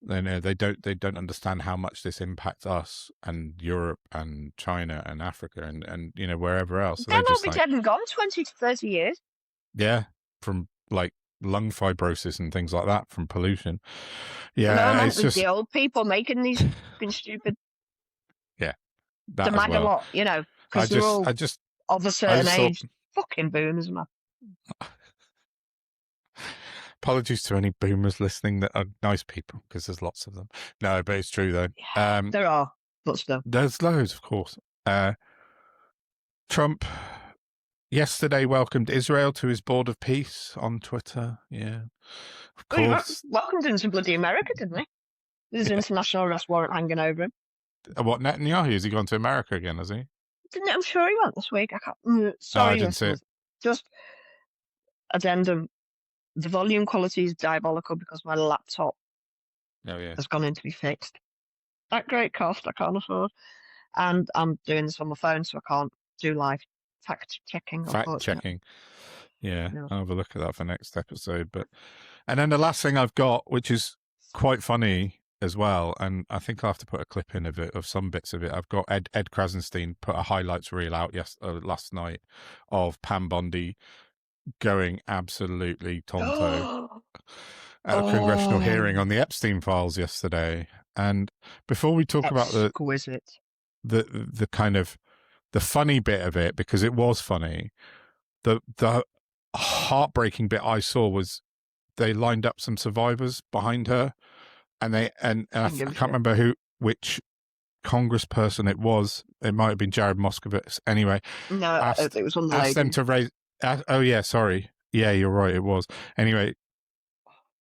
They don't understand how much this impacts us and Europe and China and Africa and you know, wherever else. So They'll they just be like, dead and gone 20 to 30 years. yeah, from like lung fibrosis and things like that from pollution. No, Yeah, it's just the old people making these fucking stupid. that The as MAGA well. lot, you know, because they're all of a certain age. Fucking boomers, man. Apologies to any boomers listening that are nice people, because there's lots of them. No, but it's true though. Yeah, there are, but still. There's loads, of course. Trump yesterday welcomed Israel to his board of peace on Twitter. Yeah, of course. He welcomed him to bloody America, didn't he? There's an international arrest warrant hanging over him. What, Netanyahu? Has he gone to America again, has he? I'm sure he went this week. I can't. Sorry, I didn't see it. Just addendum. The volume quality is diabolical because my laptop has gone in to be fixed. At great cost, I can't afford. And I'm doing this on my phone, so I can't do live fact checking. Yeah, I'll have a look at that for next episode. And then the last thing I've got, which is quite funny as well, and I think I'll have to put a clip in of some bits of it. I've got Ed Krasenstein put a highlights reel out last night of Pam Bondi going absolutely tonto at a congressional hearing on the Epstein files yesterday. And before we talk about the kind of the funny bit of it, because it was funny, the heartbreaking bit I saw was they lined up some survivors behind her, and I can't remember which congressperson it was. It might have been Jared Moskowitz. Anyway, no, it was one of the ladies. Them to raise. Oh yeah, sorry. Yeah, you're right. It was. Anyway,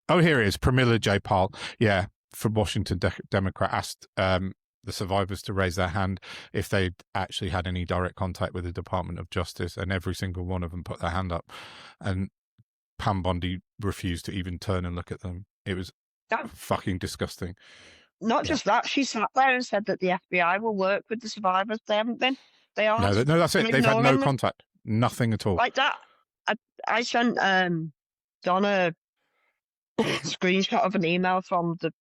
here it is. Pramila Jayapal, yeah, from Washington Democrat, asked the survivors to raise their hand if they'd actually had any direct contact with the Department of Justice, and every single one of them put their hand up. And Pam Bondi refused to even turn and look at them. It was fucking disgusting. Not just that, she sat there and said that the FBI will work with the survivors. They haven't been. They are. No, that's it. They've had no contact. Nothing at all. Like that. I sent Donna a screenshot of an email from the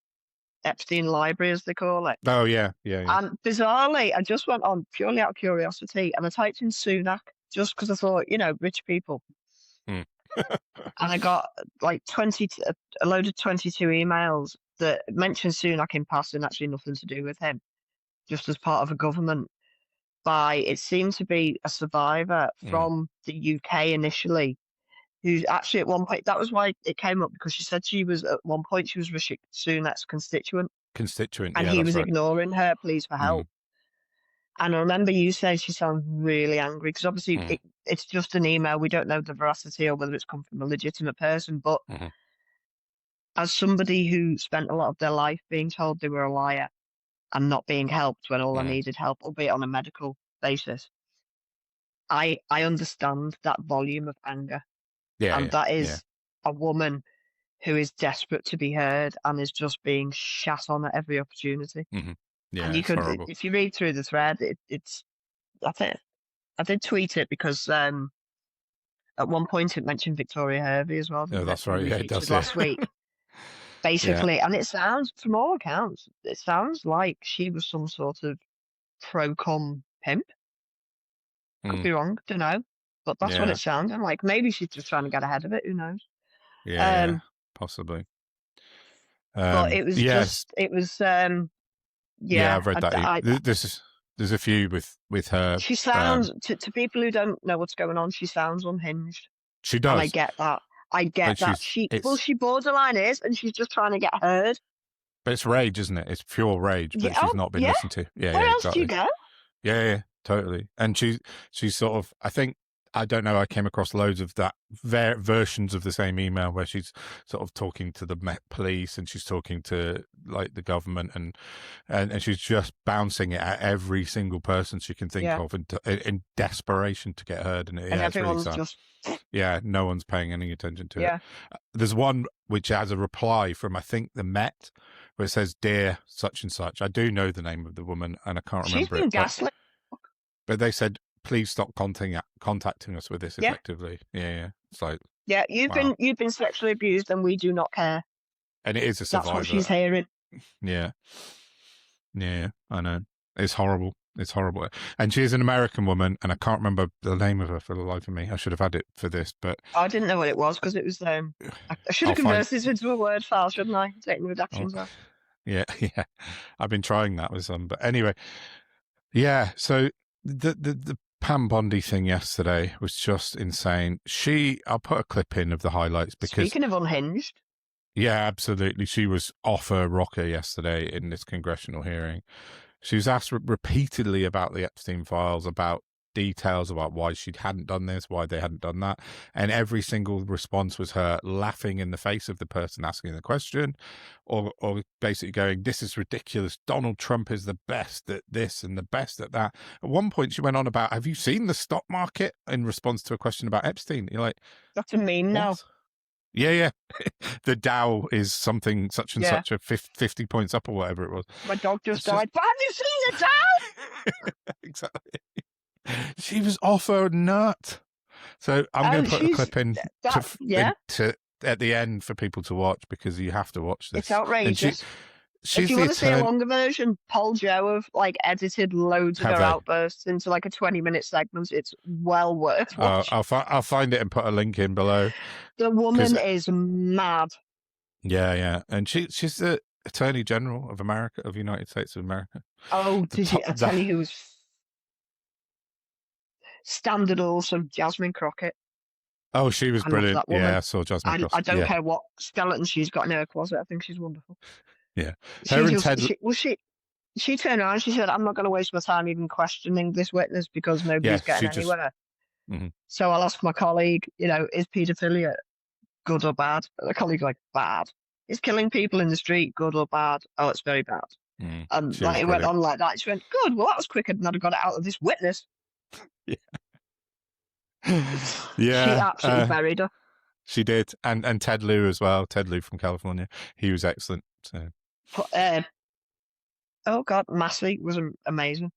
Epstein library, as they call it. Oh, yeah. And bizarrely, I just went on purely out of curiosity, and I typed in Sunak just because I thought, rich people. And I got like a load of 22 emails that mentioned Sunak in passing, actually nothing to do with him, just as part of a government. It seemed to be a survivor from the UK initially, who's actually at one point, that was why it came up, because she said at one point she was Rishi Sunak's constituent, and he was ignoring her pleas for help. And I remember you saying she sounds really angry, because obviously it's just an email. We don't know the veracity or whether it's come from a legitimate person, but as somebody who spent a lot of their life being told they were a liar and not being helped when all I needed help, albeit on a medical basis, I understand that volume of anger. That is a woman who is desperate to be heard and is just being shat on at every opportunity. Yeah, and you could, horrible. If you read through the thread, it's I did tweet it because at one point it mentioned Victoria Hervey as well. Oh, that's right. Yeah, it does. Last week. Basically, and it sounds, from all accounts, it sounds like she was some sort of pro-com pimp. Could be wrong, don't know. But that's what it sounded like. Maybe she's just trying to get ahead of it, who knows? Yeah, possibly. But it was yeah, I've read that. There's a few with her. She sounds, to people who don't know what's going on, she sounds unhinged. She does. And I get that. She borderline is, and she's just trying to get heard. But it's rage, isn't it? It's pure rage, but she's not been listened to. Yeah, Where else exactly. do you go? Yeah, totally. And she's sort of, I think I don't know. I came across loads of that versions of the same email where she's sort of talking to the Met Police and she's talking to like the government and she's just bouncing it at every single person she can think of in desperation to get heard. And it's really sad. Just no one's paying any attention to it. Yeah. There's one which has a reply from, I think, the Met, where it says, "Dear such and such." I do know the name of the woman and I can't remember She's been it. gaslit. But they said, "Please stop contacting us with this effectively." Yeah. It's like, Yeah, you've been sexually abused and we do not care. and it is a survivor. That's what she's hearing. Yeah, I know. It's horrible. It's horrible. And she's an American woman, and I can't remember the name of her for the life of me. I should have had it for this, but I didn't know what it was because it was. I should have converted this into a word file, shouldn't I? Taking redactions out. Yeah. I've been trying that with some, but anyway, yeah. So the Pam Bondi thing yesterday was just insane. I'll put a clip in of the highlights because Speaking of unhinged. Yeah, absolutely. She was off her rocker yesterday in this congressional hearing. She was asked repeatedly about the Epstein files, about details about why she hadn't done this, why they hadn't done that. And every single response was her laughing in the face of the person asking the question or basically going, "This is ridiculous. Donald Trump is the best at this and the best at that." At one point, she went on about, "Have you seen the stock market?" in response to a question about Epstein. You're like, that's a meme now. Yeah. The Dow is something such and such, 50 points up or whatever it was. My dog just died. But have you seen the Dow? Exactly. She was off her nut. So I'm going to put a clip in at the end for people to watch because you have to watch this. It's outrageous. If you want to see a longer version, Paul Joe have edited loads of her outbursts into like a 20-minute segment. It's well worth watching. I'll find it and put a link in below. The woman is mad. Yeah, and she's the Attorney General of America, of the United States of America. Oh, I tell you who was standard awesome, Jasmine Crockett. Oh, she was brilliant. Yeah, I saw Jasmine Crockett. I don't care what skeleton she's got in her closet. I think she's wonderful. Yeah. She turned around and she said, "I'm not going to waste my time even questioning this witness because nobody's getting anywhere. Mm-hmm. So I'll ask my colleague, is paedophilia good or bad?" And the colleague's like, "Bad. Is killing people in the street good or bad?" "Oh, it's very bad." And it went on like that. She went, "Good. Well, that was quicker than I'd have got it out of this witness." Yeah. She absolutely buried her. She did. And Ted Lieu as well. Ted Lieu from California. He was excellent. So. Oh God, Massey was amazing.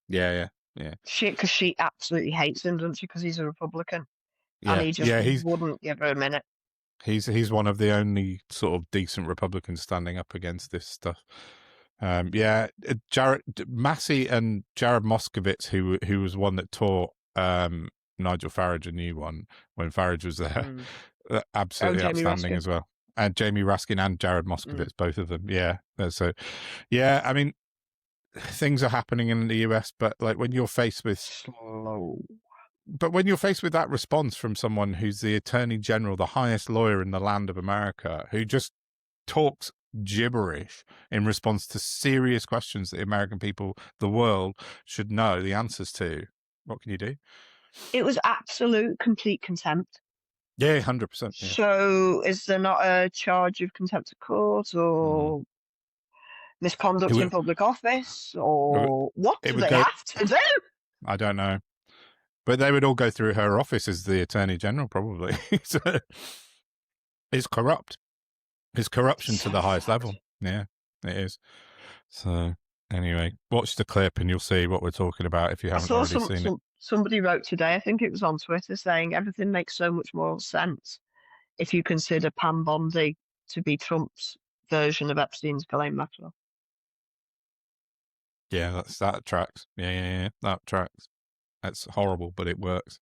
Yeah. Because she absolutely hates him, doesn't she? Because he's a Republican, and he just wouldn't give her a minute. He's one of the only sort of decent Republicans standing up against this stuff. Massey and Jared Moskowitz, who was one that taught Nigel Farage a new one when Farage was there, absolutely outstanding as well. And Jamie Raskin and Jared Moskowitz, both of them. Yeah. So, I mean, things are happening in the US, but like when you're faced with that response from someone who's the Attorney General, the highest lawyer in the land of America, who just talks gibberish in response to serious questions that the American people, the world, should know the answers to, what can you do? It was absolute complete contempt. Yeah, 100%. Yeah. So is there not a charge of contempt of court or misconduct in public office or what do they have to do? I don't know. But they would all go through her office as the Attorney General, probably. So it's corrupt. It's corruption to the highest level. Yeah, it is. So anyway, watch the clip and you'll see what we're talking about if you haven't already seen it. Somebody wrote today, I think it was on Twitter, saying everything makes so much more sense if you consider Pam Bondi to be Trump's version of Epstein's Ghislaine Maxwell. Yeah, that tracks. Yeah, that tracks. That's horrible, but it works.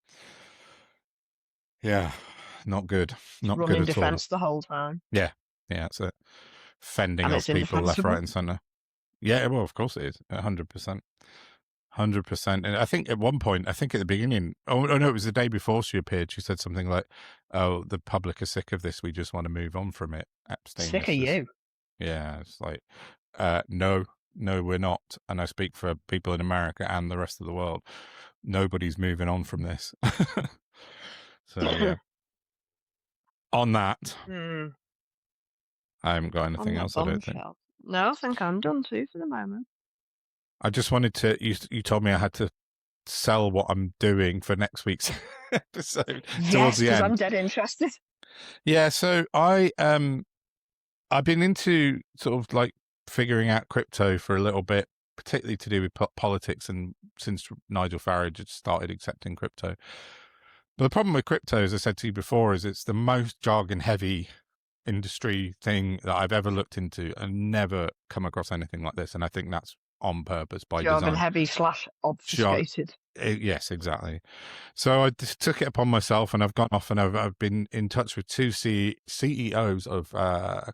Yeah, not good. Not good at all. Running defense the whole time. Yeah, that's it. Fending off people left, right, and center. Yeah, well, of course it is. 100%. 100%. And I think at one point, at the beginning, oh no, it was the day before she appeared, she said something like, "Oh, the public are sick of this. We just want to move on from it." Epstein. Sick of you. Yeah, it's like, no, we're not. And I speak for people in America and the rest of the world. nobody's moving on from this. So yeah. On that, Hmm. I haven't got On anything that else. I don't think. bombshell. No, I think I'm done too for the moment. I just wanted to. You told me I had to sell what I'm doing for next week's episode Yes, towards the because end. I'm dead interested. Yeah, so I've been into sort of like figuring out crypto for a little bit, particularly to do with politics, and since Nigel Farage had started accepting crypto. But the problem with crypto, as I said to you before, is it's the most jargon-heavy industry thing that I've ever looked into, and never come across anything like this. And I think that's on purpose by Jargon design. heavy / obfuscated. Yes, exactly. So I just took it upon myself, and I've gone off, and I've been in touch with two CEOs of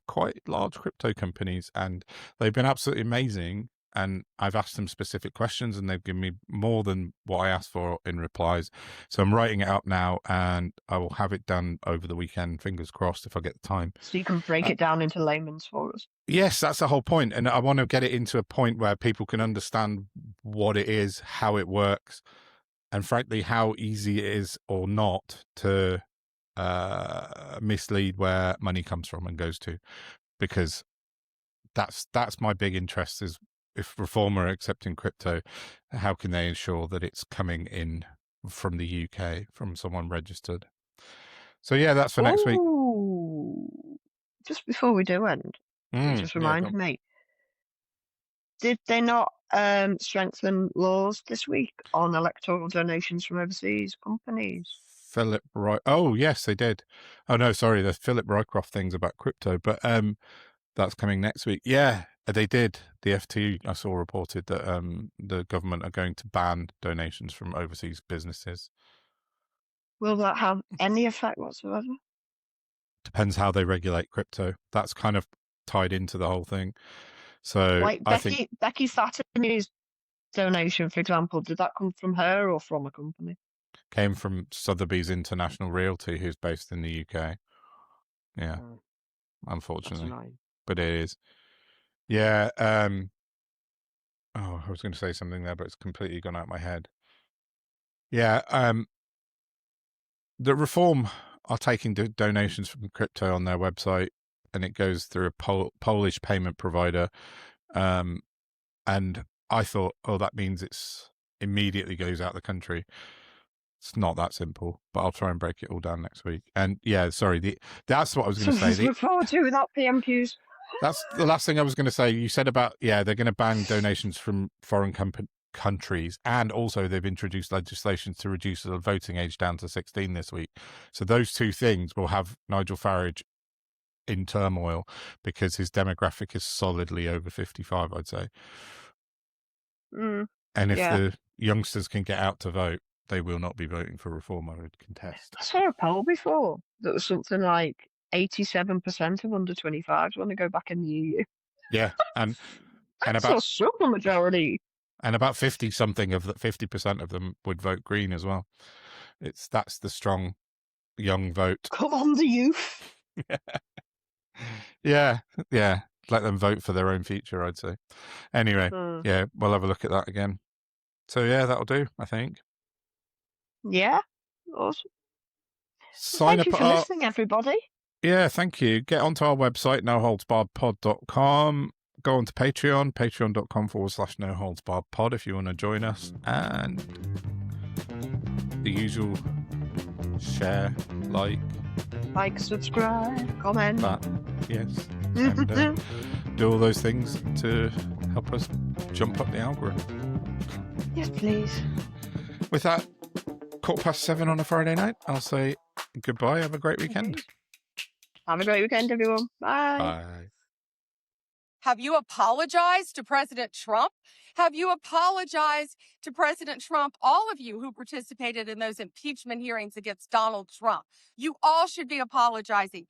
quite large crypto companies, and they've been absolutely amazing. And I've asked them specific questions, and they've given me more than what I asked for in replies. So I'm writing it up now, and I will have it done over the weekend, fingers crossed, if I get the time. So you can break it down into layman's for us. Yes, that's the whole point. And I want to get it into a point where people can understand what it is, how it works, and frankly, how easy it is or not to mislead where money comes from and goes to. Because that's my big interest, is if Reform are accepting crypto, how can they ensure that it's coming in from the UK, from someone registered? So yeah, that's for next week. Just before we do end, it just reminded me. Did they not strengthen laws this week on electoral donations from overseas companies? Philip Roy. Oh yes, they did. Oh no, sorry, the Philip Roycroft thing's about crypto, but that's coming next week. Yeah, they did. The FT, I saw, reported that the government are going to ban donations from overseas businesses. Will that have any effect whatsoever? Depends how they regulate crypto. That's kind of tied into the whole thing. So like I think Becky Satter's donation, for example, did that come from her or from a company? Came from Sotheby's International Realty, who's based in the UK. Yeah, unfortunately, but it is. Yeah. Oh, I was going to say something there, but it's completely gone out of my head. Yeah. The Reform are taking donations from crypto on their website, and it goes through a Polish payment provider. And I thought, oh, that means it's immediately goes out of the country. It's not that simple, but I'll try and break it all down next week. And yeah, sorry, that's what I was going to say. Look forward to without PMQs. That's the last thing I was going to say. You said about, they're going to ban donations from foreign countries, and also they've introduced legislation to reduce the voting age down to 16 this week. So those two things will have Nigel Farage in turmoil, because his demographic is solidly over 55, I'd say. And if the youngsters can get out to vote, they will not be voting for Reform, I would contest. I saw a poll before that was something like 87% of under 25s want to go back in the EU. Yeah, and that's about a super majority. And about 50% of them would vote Green as well. That's the strong young vote. Come on, the youth. Yeah. Let them vote for their own future, I'd say. Anyway, yeah, we'll have a look at that again. So yeah, that'll do, I think. Yeah, awesome. Thank you for listening, everybody. Yeah, thank you. Get onto our website, noholdsbarredpod.com. Go on to Patreon, patreon.com/noholdsbarredpod if you want to join us. And the usual share, like, subscribe, comment. Yes. And do all those things to help us jump up the algorithm. Yes, please. With that, 7:15 on a Friday night, I'll say goodbye. Have a great weekend. Have a great weekend, everyone. Bye. Bye. Have you apologized to President Trump? Have you apologized to President Trump? All of you who participated in those impeachment hearings against Donald Trump. You all should be apologizing.